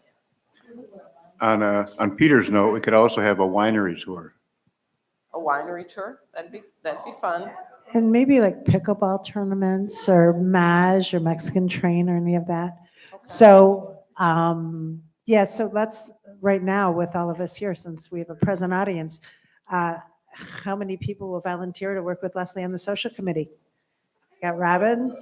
On Peter's note, we could also have a winery tour. A winery tour, that'd be fun. And maybe like pickleball tournaments or Maj or Mexican Train or any of that. Okay. So, yeah, so let's, right now with all of us here, since we have a present audience, how many people will volunteer to work with Leslie on the social committee? Got Robin?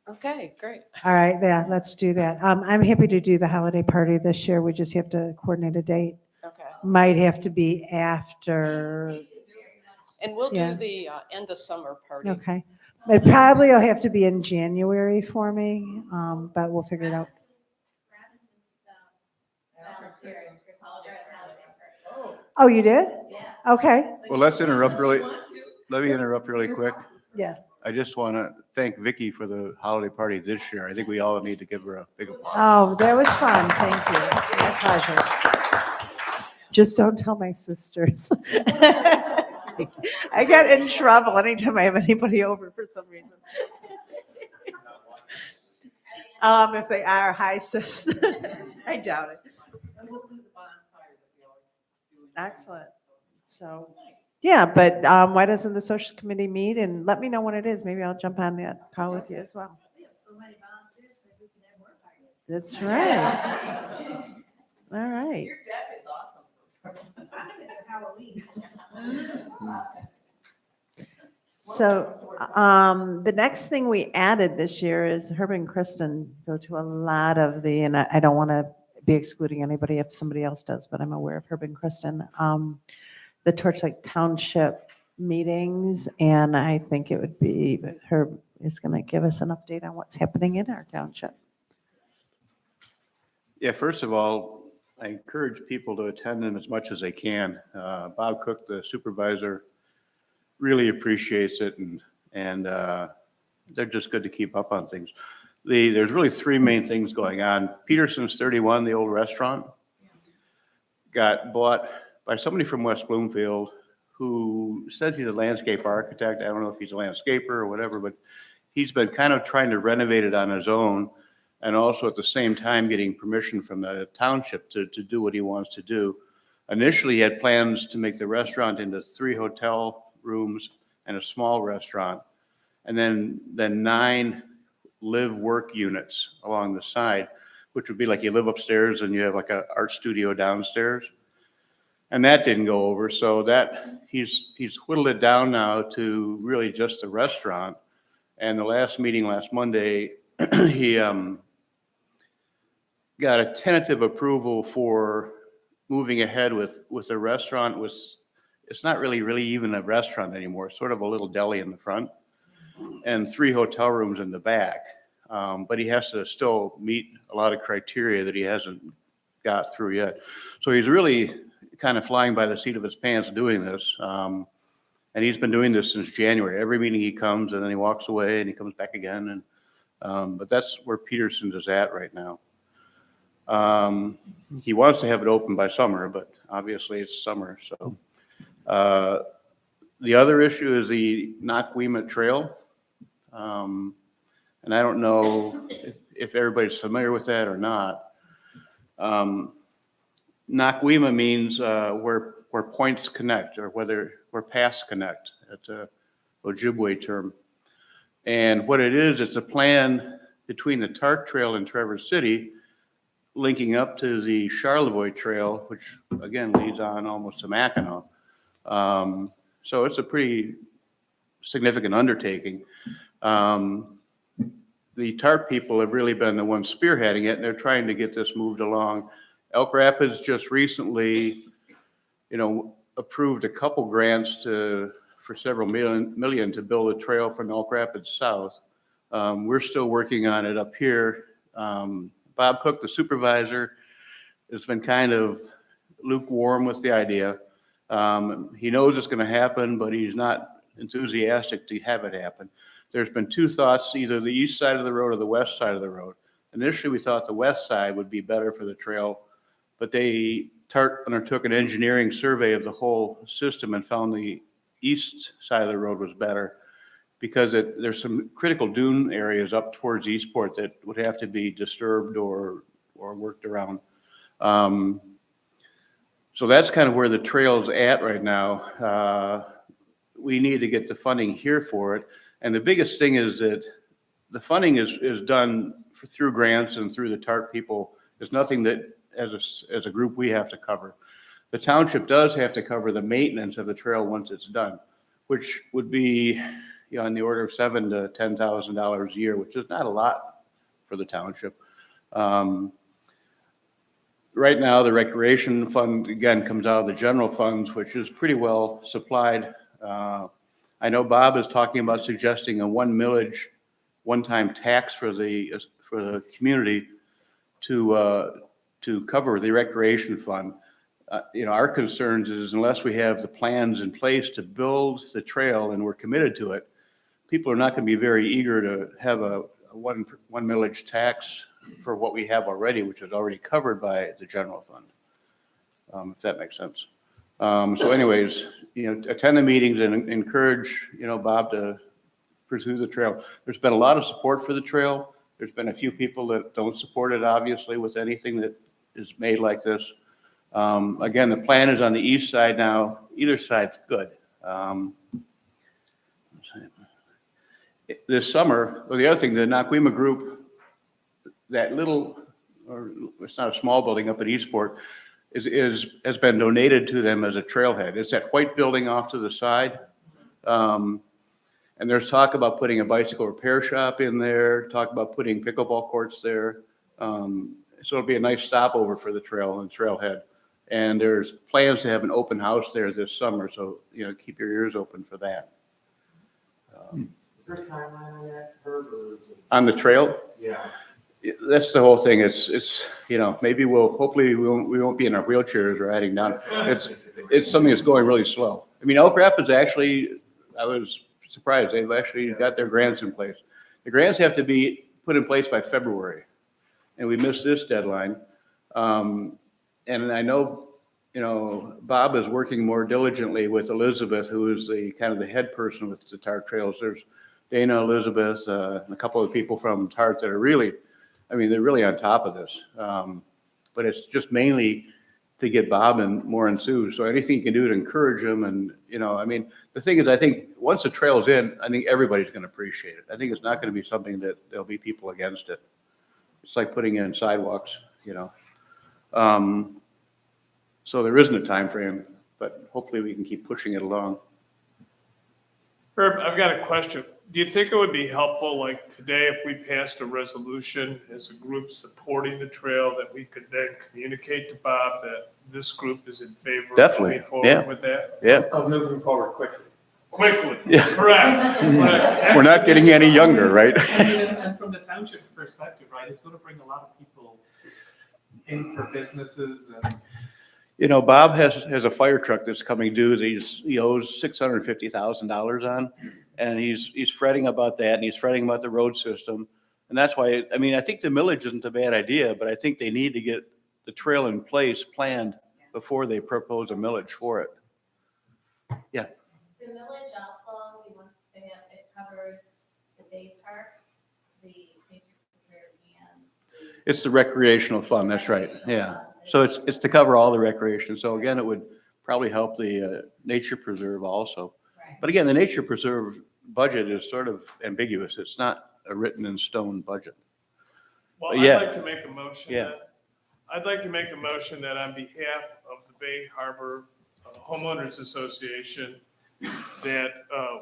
Okay, great. All right, yeah, let's do that. I'm happy to do the holiday party this year. We just have to coordinate a date. Okay. Might have to be after, And we'll Yeah. do the end of summer party. okay. It probably will have to be in January for me, but we'll figure it out. Oh, you did? Okay, Well, let me interrupt really quick. yeah. I just want to thank Vicky for the holiday party this year. I think we all need to give her a big applause. Oh, that was fun. Thank you. My pleasure. Just don't tell my sisters. I get in trouble anytime I have anybody over for some reason. If they are, hi, sis. I doubt it. Excellent. So, yeah, but why doesn't the social committee meet and let me know when it is? Maybe I'll jump on that call with you as well. That's right. All right. Your deck is awesome. Halloween. So the next thing we added this year is Herb and Kristen go to a lot of the, and I don't want to be excluding anybody if somebody else does, but I'm aware of Herb and Kristen, the Torchlight Township meetings. And I think it would be, Herb is going to give us an update on what's happening in our township. Yeah, first of all, I encourage people to attend them as much as they can. Bob Cook, the supervisor, really appreciates it, and they're just good to keep up on things. There's really three main things going on. Peterson's 31, the old restaurant, got bought by somebody from West Bloomfield who says he's a landscape architect. I don't know if he's a landscaper or whatever, but he's been kind of trying to renovate it on his own, and also at the same time getting permission from the township to do what he wants to do. Initially, he had plans to make the restaurant into 3 hotel rooms and a small restaurant, and then 9 live-work units along the side, which would be like you live upstairs and you have like an art studio downstairs. And that didn't go over, so that he's whittled it down now to really just the restaurant. And the last meeting last Monday, he got a tentative approval for moving ahead with the restaurant. It's not really even a restaurant anymore, it's sort of a little deli in the front and 3 hotel rooms in the back. But he has to still meet a lot of criteria that he hasn't got through yet. So he's really kind of flying by the seat of his pants doing this. And he's been doing this since January. Every meeting he comes and then he walks away and he comes back again. And but that's where Peterson's is at right now. He wants to have it open by summer, but obviously it's summer. So the other issue is the Nokwima Trail. And I don't know if everybody's familiar with that or not. Nokwima means where points connect, or where paths connect. It's a Ojibwe term. And what it is, it's a plan between the Tark Trail in Traverse City, linking up to the Charlevoix Trail, which again leads on almost to Mackinac. So it's a pretty significant undertaking. The Tark people have really been the ones spearheading it, and they're trying to get this moved along. Elk Rapids just recently, approved a couple grants for several million to build a trail from Elk Rapids south. We're still working on it up here. Bob Cook, the supervisor, has been kind of lukewarm with the idea. He knows it's going to happen, but he's not enthusiastic to have it happen. There's been two thoughts, either the east side of the road or the west side of the road. Initially, we thought the west side would be better for the trail, but TART undertook an engineering survey of the whole system and found the east side of the road was better because there's some critical dune areas up towards Eastport that would have to be disturbed or worked around. So that's kind of where the trail's at right now. We need to get the funding here for it. And the biggest thing is that the funding is done through grants and through the TARP people. There's nothing that as a group we have to cover. The township does have to cover the maintenance of the trail once it's done, which would be in the order of $7,000 to $10,000 a year, which is not a lot for the township. Right now, the recreation fund, again, comes out of the general funds, which is pretty well supplied. I know Bob is talking about suggesting a 1 millage, one-time tax for the community to cover the recreation fund. Our concerns is unless we have the plans in place to build the trail and we're committed to it, people are not going to be very eager to have a one millage tax for what we have already, which is already covered by the general fund, if that makes sense. So anyways, attend the meetings and encourage, Bob to pursue the trail. There's been a lot of support for the trail. There's been a few people that don't support it, obviously, with anything that is made like this. Again, the plan is on the east side now. Either side's good. This summer, or the other thing, the Naquima group, that little, or it's not a small building up at Eastport, has been donated to them as a trailhead. It's that white building off to the side. And there's talk about putting a bicycle repair shop in there, talk about putting pickleball courts there. So it'll be a nice stopover for the trail and trailhead. And there's plans to have an open house there this summer, so keep your ears open for that. Is there a timeline on that, Herb, or is it? On the trail, Yeah. that's the whole thing. It's maybe hopefully we won't be in our wheelchairs riding down. It's something that's going really slow. I mean, Elk Rapids actually, I was surprised. They've actually got their grants in place. The grants have to be put in place by February, and we missed this deadline. And I know, Bob is working more diligently with Elizabeth, who is the kind of the head person with the TART trails. There's Dana, Elizabeth, and a couple of people from TART that are really, they're really on top of this. But it's just mainly to get Bob and more enthused. So anything you can do to encourage them. And, the thing is, I think once the trail's in, I think everybody's going to appreciate it. I think it's not going to be something that there'll be people against it. It's like putting in sidewalks, So there isn't a time frame, but hopefully we can keep pushing it along. Herb, I've got a question. Do you think it would be helpful, like today, if we passed a resolution as a group supporting the trail, that we could then communicate to Bob that this group is in favor of Definitely, moving forward yeah. with that? Yeah, Of moving forward quickly. Quickly, Yeah. correct. we're not getting any younger, right? And from the township's perspective, right, it's going to bring a lot of people in for businesses and. Bob has a fire truck that's coming due that he owes $650,000 on. And he's fretting about that, and he's fretting about the road system. And that's why, I think the millage isn't a bad idea, but I think they need to get the trail in place, planned, before they propose a millage for it. Yeah. The millage also, we want to say it covers the day park, the nature preserve, and. It's the recreational fund, that's right, yeah. So it's to cover all the recreation. So again, it would probably help the nature preserve also. Right. But again, the nature preserve budget is sort of ambiguous. It's not a written in stone budget. Well, Yeah. I'd like to make a motion. Yeah. I'd like to make a motion that on behalf of the Bay Harbor Homeowners Association, that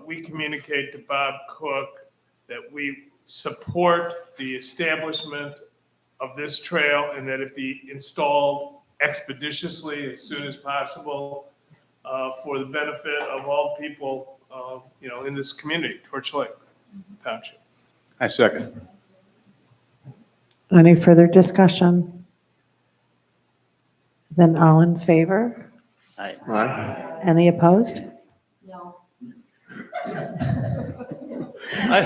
we communicate to Bob Cook that we support the establishment of this trail and that it be installed expeditiously as soon as possible for the benefit of all people in this community, Torch Lake Township. I second. Any further discussion? Then all in favor? I Any opposed? No.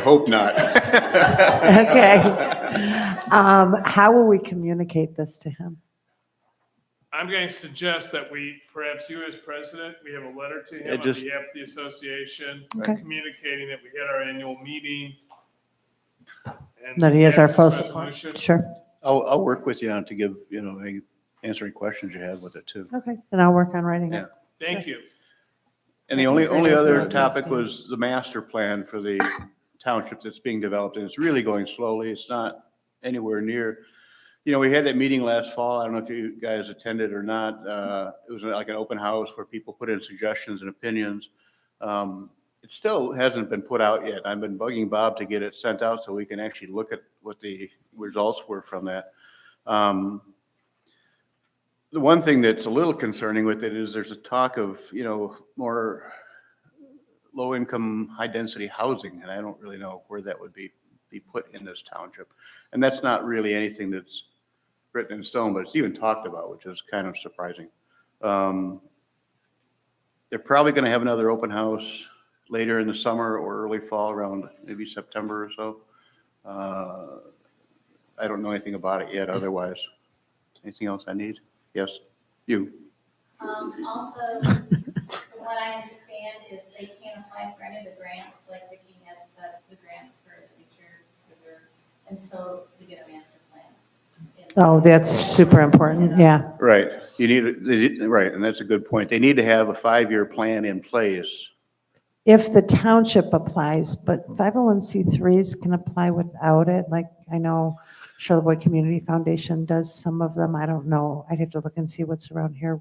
hope not. Okay. How will we communicate this to him? I'm going to suggest that perhaps you as president, we have a letter to him on just- behalf of the association, Okay. communicating that we had our annual meeting. and That he is our passed full this support? resolution. Sure. I'll work with you on to give, answering questions you have with it too. Okay, then I'll work on writing it. Thank you. And the That's only a great other idea. topic was the master plan for the township that's being developed, and it's really going slowly. It's not anywhere near. We had that meeting last fall. I don't know if you guys attended or not. It was like an open house where people put in suggestions and opinions. It still hasn't been put out yet. I've been bugging Bob to get it sent out so we can actually look at what the results were from that. The one thing that's a little concerning with it is there's a talk of, more low-income, high-density housing, and I don't really know where that would be put in this township. And that's not really anything that's written in stone, but it's even talked about, which is kind of surprising. They're probably going to have another open house later in the summer or early fall, around maybe September or so. I don't know anything about it yet otherwise. Anything else I need? Yes, you. Also, from what I understand is they can't apply for any of the grants, like Vicki had said, the grants for nature preserve, until we get a master plan. Oh, that's super important, yeah. Right. Right, and that's a good point. They need to have a 5-year plan in place. If the township applies, but 501c3s can apply without it, like I know Charlevoix Community Foundation does some of them, I don't know, I'd have to look and see what's around here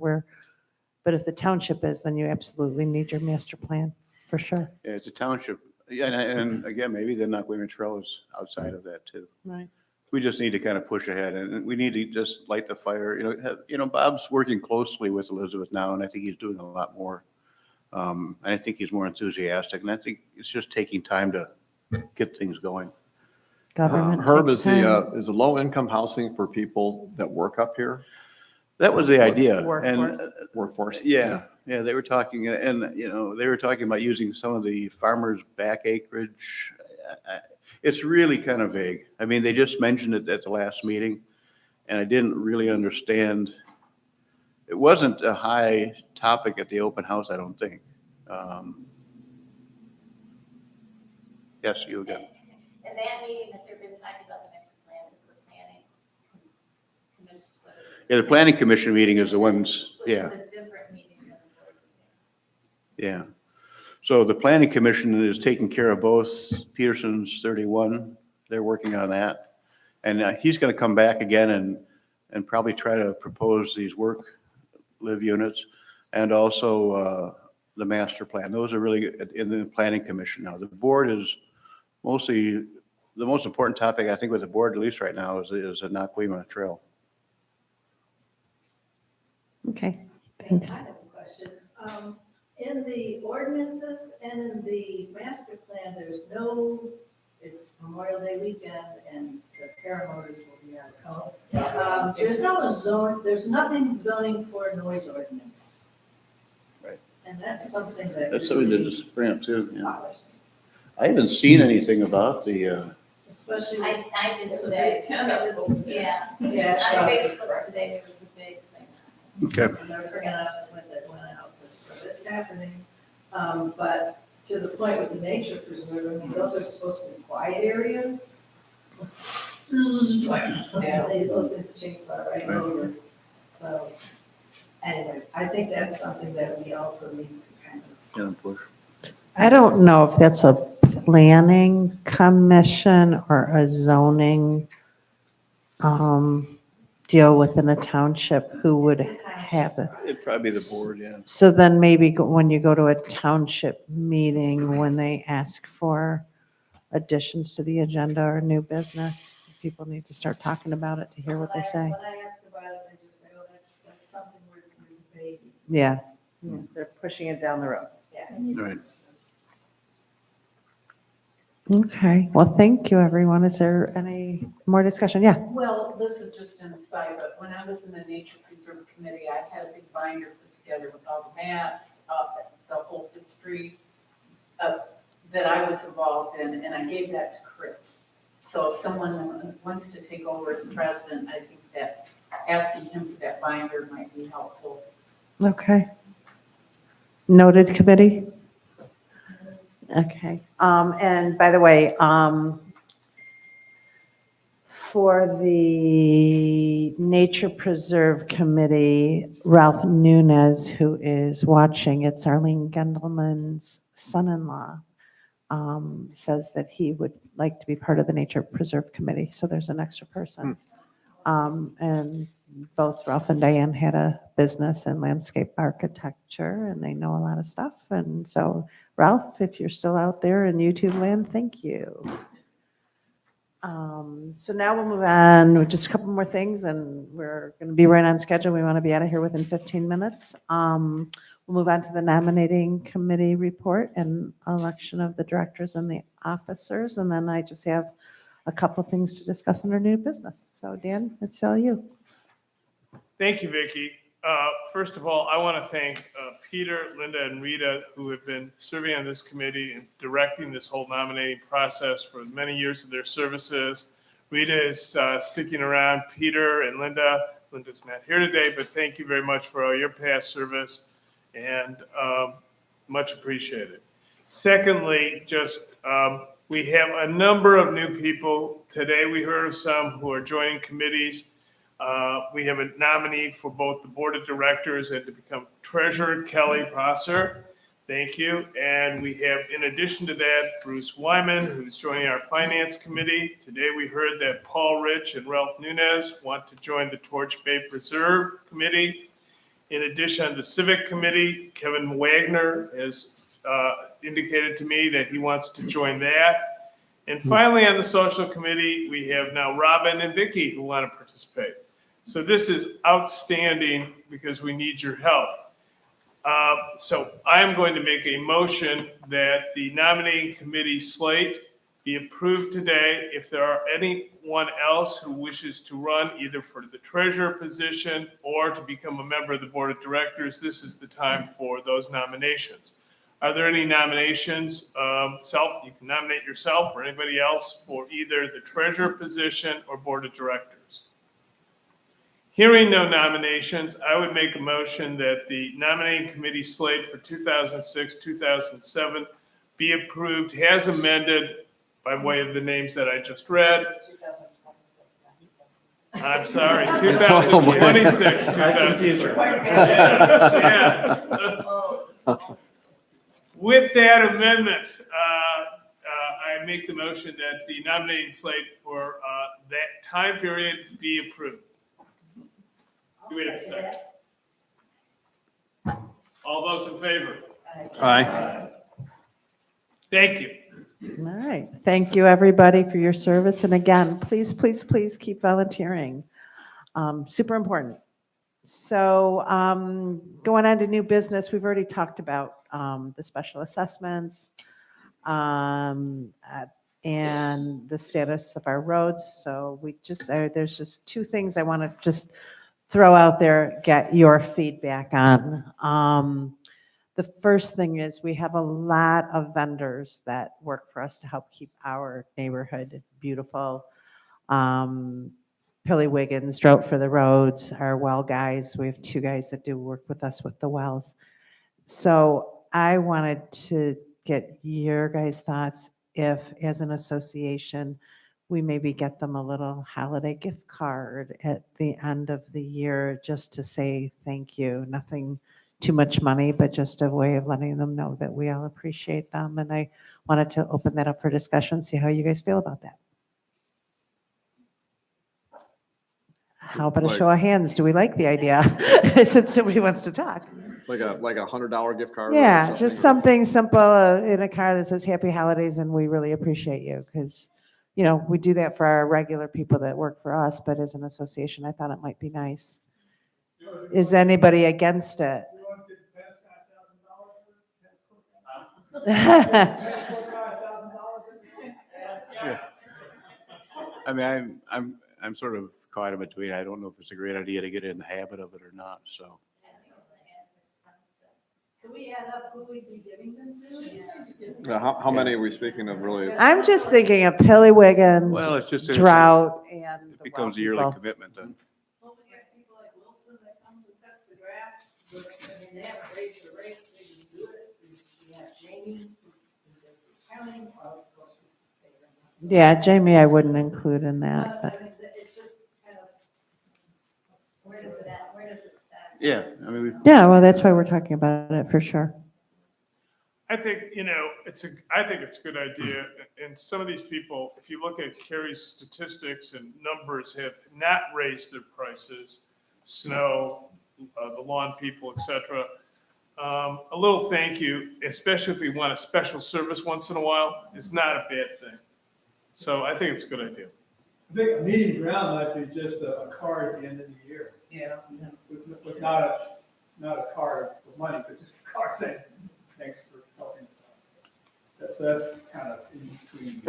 but if the township is, then you absolutely need your master plan, for sure. Yeah, it's a township. Yeah, and again, maybe the Naquim Trail is outside of that too. Right. We just need to kind of push ahead, and we need to just light the fire. Bob's working closely with Elizabeth now, and I think he's doing a lot more. And I think he's more enthusiastic, and I think it's just taking time to get things going. Government Herb, takes is time. the low-income housing for people that work up here, That was the idea. Workforce. And workforce? yeah, they were talking, and, they were talking about using some of the farmers' back acreage. It's really kind of vague. I mean, they just mentioned it at the last meeting, and I didn't really understand. It wasn't a high topic at the open house, I don't think. Yes, you again. And that meeting that they've been talking about, the master plan, is the planning commission. Yeah, the planning commission meeting is the ones, Which is yeah, a different meeting than the board meeting. yeah. So the planning commission is taking care of both Peterson's 31. They're working on that. And he's going to come back again and probably try to propose these live units and also the master plan. Those are really in the planning commission now. The board is mostly, the most important topic, I think, with the board, at least right now, is the Naquim Trail. Okay, thanks. I have a question. In the ordinances and in the master plan, it's Memorial Day weekend and the paramotors will be out of town. There's nothing zoning for noise ordinance. Right. And that's something that. That's what we did this spring too. Yeah. bothers me. I haven't seen anything about the, Especially. I did There's a today. big tennis court there. Yeah. Yeah, it's On out. Facebook today, there was a big thing. okay. And there's an announcement that went out, so it's happening. But to the point with the nature preserve, I mean, those are supposed to be quiet areas. Yeah, those things chainsaw right over. So, anyway, I think that's something that we also need to kind of. Yeah, push. I don't know if that's a planning commission or a zoning deal within a township who would have it. It'd probably be the board, yeah. So then maybe when you go to a township meeting, when they ask for additions to the agenda or new business, people need to start talking about it to hear what they say. When I ask about it, they just say, oh, that's something we're debating. Yeah, they're pushing it down the road. Yeah. Right. Okay, well, thank you, everyone. Is there any more discussion? Yeah. Well, this is just an aside, but when I was in the Nature Preserve Committee, I had a big binder put together with all the maps, the whole history that I was involved in, and I gave that to Chris. So if someone wants to take over as president, I think that asking him for that binder might be helpful. Okay. Noted, committee? Okay. And by the way, for the Nature Preserve Committee, Ralph Nunez, who is watching, it's Arlene Gendelman's son-in-law, says that he would like to be part of the Nature Preserve Committee. So there's an extra person. And both Ralph and Diane had a business in landscape architecture, and they know a lot of stuff. And so, Ralph, if you're still out there in YouTube land, thank you. So now we'll move on with just a couple more things, and we're going to be right on schedule. We want to be out of here within 15 minutes. We'll move on to the nominating committee report and election of the directors and the officers. And then I just have a couple things to discuss under new business. So Dan, it's all you. Thank you, Vicki. First of all, I want to thank Peter, Linda, and Rita, who have been serving on this committee and directing this whole nominating process for many years of their services. Rita is sticking around. Peter and Linda's not here today, but thank you very much for all your past service, and much appreciated. Secondly, we have a number of new people. Today we heard of some who are joining committees. We have a nominee for both the board of directors and to become treasurer, Kelly Prosser. Thank you. And we have, in addition to that, Bruce Wyman, who's joining our finance committee. Today we heard that Paul Rich and Ralph Nunez want to join the Torch Bay Preserve Committee. In addition, the civic committee, Kevin Wagner has indicated to me that he wants to join that. And finally, on the social committee, we have now Robin and Vicki who want to participate. So this is outstanding because we need your help. So I am going to make a motion that the nominating committee slate be approved today. If there are anyone else who wishes to run either for the treasurer position or to become a member of the board of directors, this is the time for those nominations. Are there any nominations? You can nominate yourself or anybody else for either the treasurer position or board of directors. Hearing no nominations, I would make a motion that the nominating committee slate for 2006-2007 be approved as amended by way of the names that I just read. I'm sorry, 2026, 2000. Yes. With that amendment, I make the motion that the nominating slate for that time period be approved. Do we have a second? All those in favor? Aye. Thank you. All right. Thank you, everybody, for your service. And again, please, please, please keep volunteering. Super important. So going on to new business, we've already talked about the special assessments and the status of our roads. So we just, there's just two things I want to just throw out there, get your feedback on. The first thing is we have a lot of vendors that work for us to help keep our neighborhood beautiful. Pilly Wiggins, Drought for the Roads, our well guys. We have two guys that do work with us with the wells. So I wanted to get your guys' thoughts if, as an association, we maybe get them a little holiday gift card at the end of the year just to say thank you. Nothing too much money, but just a way of letting them know that we all appreciate them. And I wanted to open that up for discussion, see how you guys feel about that. How about a show of hands? Do we like the idea? Since somebody wants to talk. Like a $100 gift card? Yeah, just something simple in a car that says Happy Holidays and we really appreciate you, because, you know, we do that for our regular people that work for us, but as an association, I thought it might be nice. Is anybody against it? I mean, I'm sort of caught in between. I don't know if it's a great idea to get in the habit of it or not, so. Can we add up who we'd be giving them to? Now, how many are we speaking of really? I'm just thinking of Pilly Wiggins, Well, it's just. Drought, and It the becomes a Well yearly people. commitment then. Well, we have people like Wilson that comes and cuts the grass, but, I mean, they haven't raised the rates, they can do it. We have Jamie, who does the accounting, well, of course, we pay them. Yeah, Jamie, I wouldn't include in that, But, but I mean, it's just kind of, Where does it at, where does it stack? Yeah, I mean, we, yeah, well, that's why we're talking about it for sure. I think, I think it's a good idea. And some of these people, if you look at Kerry's statistics and numbers, have not raised their prices, snow, the lawn people, et cetera. A little thank you, especially if we want a special service once in a while, is not a bad thing. So I think it's a good idea. I think a meeting ground might be just a card at the end of the year. yeah. With not a card with money, but just a card saying, thanks for helping. That's kind of in between.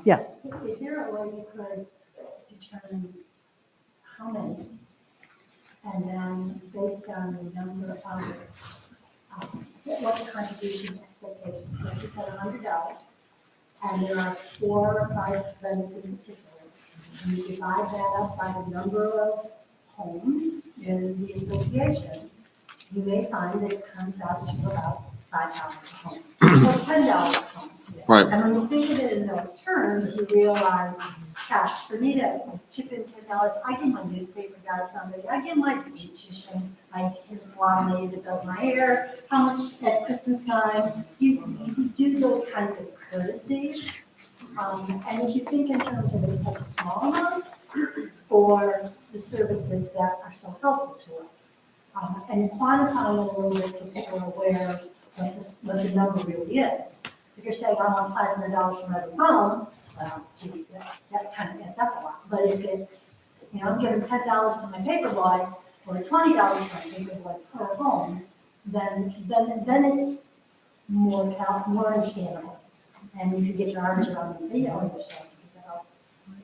Yeah, Is there a way you could determine how many? And then based on the number of, what the contribution expectation, like you said, $100, and there are 4 or 5 events in particular, and you divide that up by the number of homes in the association, you may find that it comes out to about $5 a home, or $10 a home. Right. And when you think of it in those terms, you realize, gosh, for me to chip in $10, I give my newspaper guy to somebody, I give my beautician, I here's one lady that does my hair, how much at Christmas time, you do those kinds of courtesies. And if you think in terms of it's such a small amount for the services that are so helpful to us, and quantifying it a little bit so people are aware of what the number really is. If you're saying, I want $500 from every home, well, geez, that kind of adds up a lot. But if it's, I'm giving $10 to my paper boy, or $20 to my paper boy per home, then it's more understandable. And you can get your arms around and say, yourself,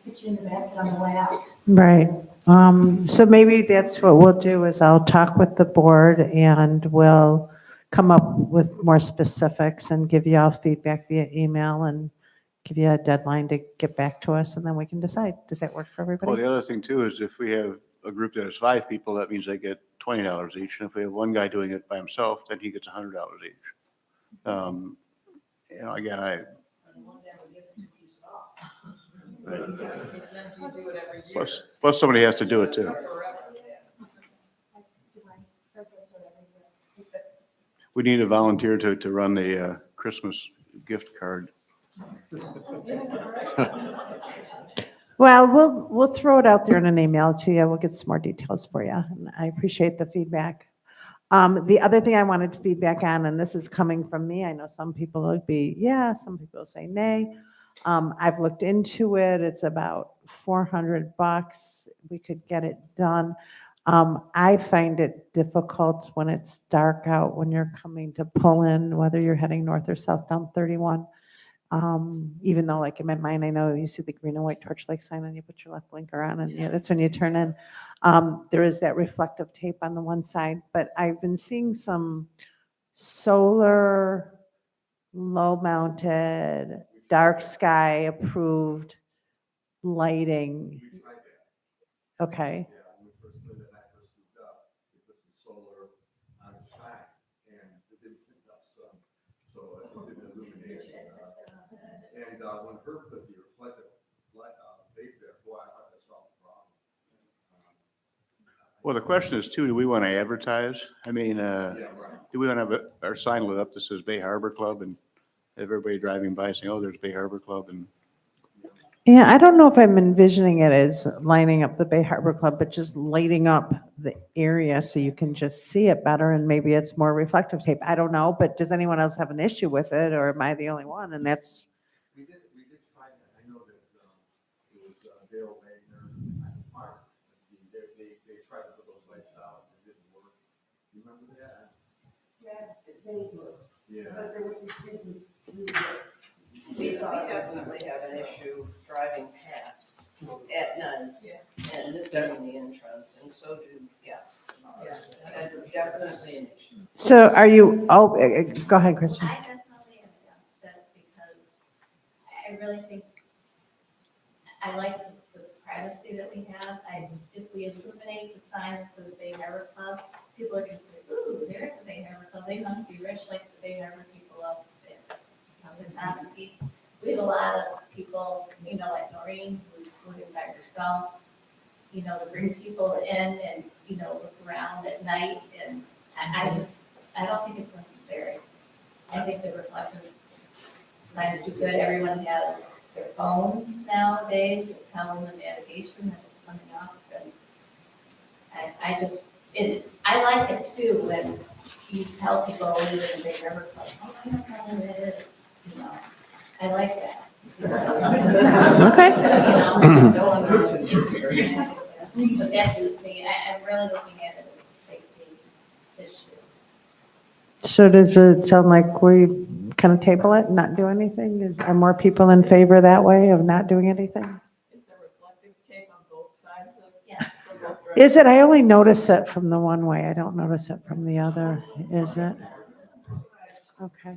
put you in the basket on the way out. right. So maybe that's what we'll do is I'll talk with the board and we'll come up with more specifics and give you all feedback via email and give you a deadline to get back to us and then we can decide. Does that work for well, everybody? the other thing too is if we have a group that has 5 people, that means they get $20 each. And if we have one guy doing it by himself, then he gets $100 each. Again, plus somebody has to do it too. We need a volunteer to run the Christmas gift card. Well, we'll throw it out there in an email to you. We'll get some more details for you. And I appreciate the feedback. The other thing I wanted to feedback on, and this is coming from me, I know some people will be, yeah, some people will say nay. I've looked into it. It's about $400. We could get it done. I find it difficult when it's dark out, when you're coming to pull in, whether you're heading north or south down 31. Even though like in my mind, I know you see the green and white torch light sign and you put your left blinker on and yeah, that's when you turn in. There is that reflective tape on the one side, but I've been seeing some solar, low mounted, dark sky approved lighting. Okay. And when Herb put the reflective tape there, boy, I thought that solved the problem. Well, the question is too, do we want to advertise? I mean, Yeah, right. do we want to have our sign lit up that says Bay Harbor Club and everybody driving by saying, oh, there's Bay Harbor Club and Yeah, I don't know if I'm envisioning it as lining up the Bay Harbor Club, but just lighting up the area so you can just see it better and maybe it's more reflective tape. I don't know, but does anyone else have an issue with it or am I the only one? And that's, We did try that. I know that it was Dale Wagner at the park. They tried to put those lights out. It didn't work. You remember that? Yeah, they were. But there was, didn't do We definitely have an issue driving past at night and missing the entrance, and so do guests. That's definitely an issue. So are you, go ahead, Kristen. I definitely am against it because I really think, I like the privacy that we have. If we illuminate the sign that says Bay Harbor Club, people are gonna say, ooh, there's the Bay Harbor Club, they must be rich like the Bay Harbor people up there. Wisconsin. We have a lot of people, like Noreen, who's living by herself, to bring people in and, look around at night, and I don't think it's necessary. I think the reflective signs do good. Everyone has their phones nowadays that tell them the navigation that it's coming up, and I like it too when you tell people, oh, live in Bay Harbor Club, oh, I don't know who it is, I like that. But that's just me, I'm really looking at it as a safety issue. So does it sound like we kind of table it, not do anything? Are more people in favor that way of not doing anything? Is there reflective tape on both sides of? Yes. So both directions? Is it? I only notice it from the one way. I don't notice it from the other. Is it? Okay.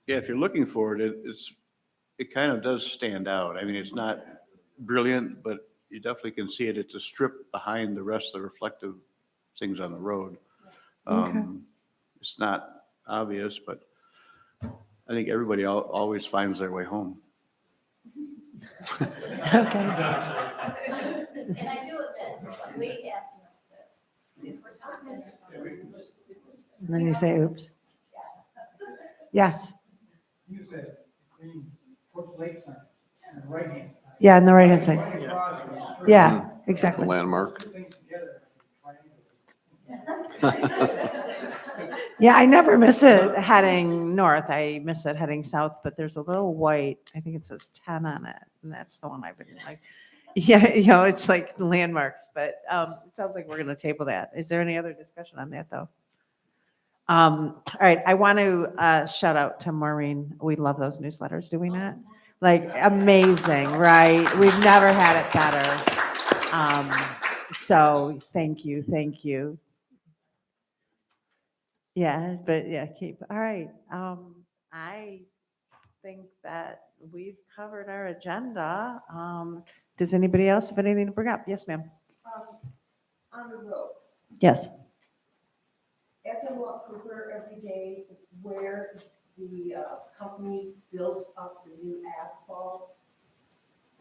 Yeah, if you're looking for it, it kind of does stand out. I mean, it's not brilliant, but you definitely can see it. It's a strip behind the rest of the reflective things on the road. It's not obvious, but I think everybody always finds their way home. Okay. And I do admit, we have to miss it. If we're talking. And then you say, oops. Yes. You said green towards Lakeside on the right-hand side. Yeah, on the right-hand side. Right across from the street. Yeah, exactly. Landmark. Put things together, Yeah, I never miss it heading north. I miss it heading south, but there's a little white, I think it says 10 on it, and that's the one I've been like, yeah, it's like landmarks, but it sounds like we're going to table that. Is there any other discussion on that, though? All right, I want to shout out to Maureen. We love those newsletters, do we not? Like, amazing, right? We've never had it better. So thank you, thank you. Yeah, but yeah, all right. I think that we've covered our agenda. Does anybody else have anything to bring up? Yes, ma'am. On the roads, Yes. as I walk Cooper every day, where the company built up the new asphalt,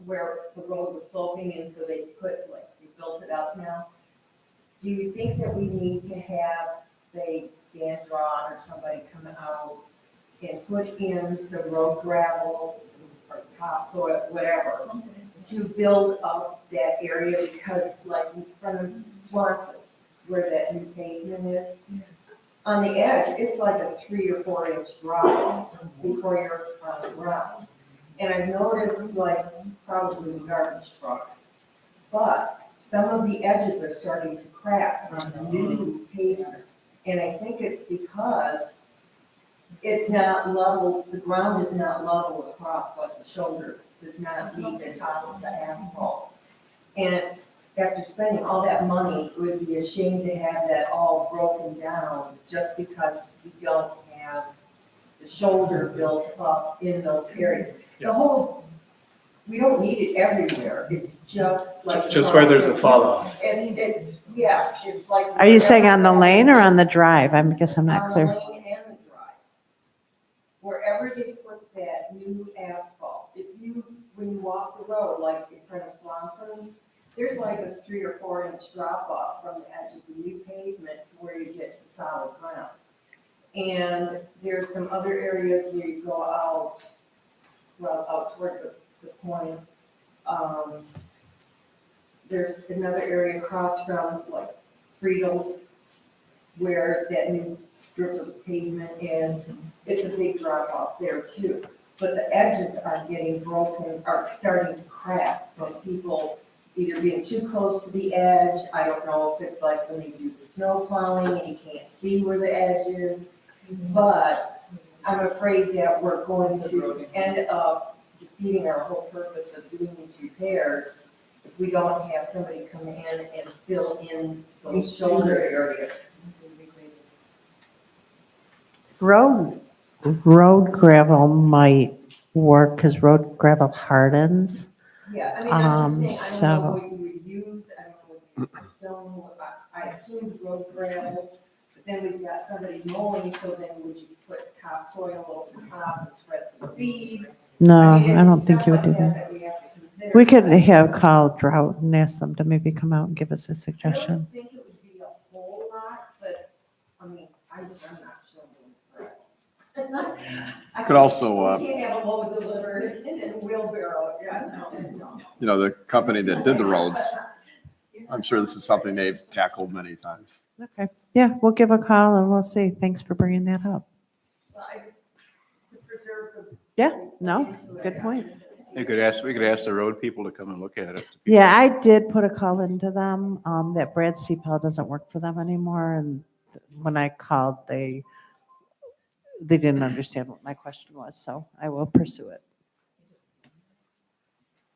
where the road was sloping, and so they built it up now. Do you think that we need to have, say, Dan Drawn or somebody come out and put in some road gravel or topsoil, whatever, to build up that area? Because like in front of Swanson's, where that new pavement is, on the edge, it's like a 3 or 4 inch drop before you're on the ground. And I've noticed, like, probably the garbage truck, but some of the edges are starting to crack on the new pavement. And I think it's because it's not level, the ground is not level across, like the shoulder does not meet the top of the asphalt. And after spending all that money, it would be a shame to have that all broken down just because we don't have the shoulder built up in those areas. The whole, we don't need it everywhere, it's just like. Just where there's a fall off. Yeah, it's like. Are you saying on the lane or on the drive? I guess I'm not On the clear. lane and the drive. Wherever they put that new asphalt, when you walk the road, like in front of Swanson's, there's like a 3 or 4 inch drop off from the edge of the new pavement to where you get to solid ground. And there's some other areas where you go out, out toward the point. There's another area across from like Friedel's where that new strip of pavement is. It's a big drop off there too. But the edges are getting broken, are starting to crack from people either being too close to the edge. I don't know if it's like when they do the snow plowing and you can't see where the edge is. But I'm afraid that we're going to end up defeating our whole purpose of doing these repairs if we don't have somebody come in and fill in those shoulder areas. Road gravel might work because road gravel hardens. Yeah, I mean, I'm just saying, I don't know so- what you would use, I don't know what you use, stone, I assumed road gravel, but then we've got somebody mowing, so then would you put topsoil over the top and spread some seed? No, mean, I don't it's think you stuff would do like that. we have to consider. We could have called Drought and asked them to maybe come out and give us a I suggestion. don't think it would be a whole lot, but, I mean, I'm not sure. Could also, We can't have a load delivered in a wheelbarrow, yeah, no. you know, the company that did the roads, I'm sure this is something they've tackled many times. Okay, yeah, we'll give a call and we'll see. Thanks for bringing that up. Well, I just, to preserve the. Yeah, no, good point. We could ask the road people to come and look at it. Yeah, I did put a call into them, that Brad CPL doesn't work for them anymore, and when I called, they didn't understand what my question was, so I will pursue it.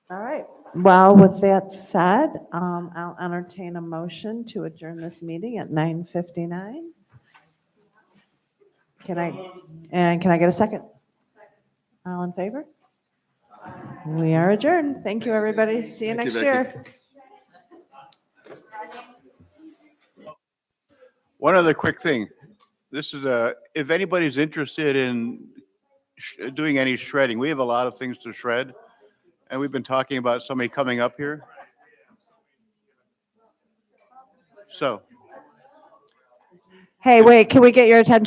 All right, well, with that said, I'll entertain a motion to adjourn this meeting at 9:59. Can I get a second? All in favor? We are adjourned. Thank you, everybody. See you Thank you, next year. One other quick thing. This is if anybody's interested in doing any shredding, we have a lot of things to shred. And we've been talking about somebody coming up here. So. Hey, wait, can we get your attention?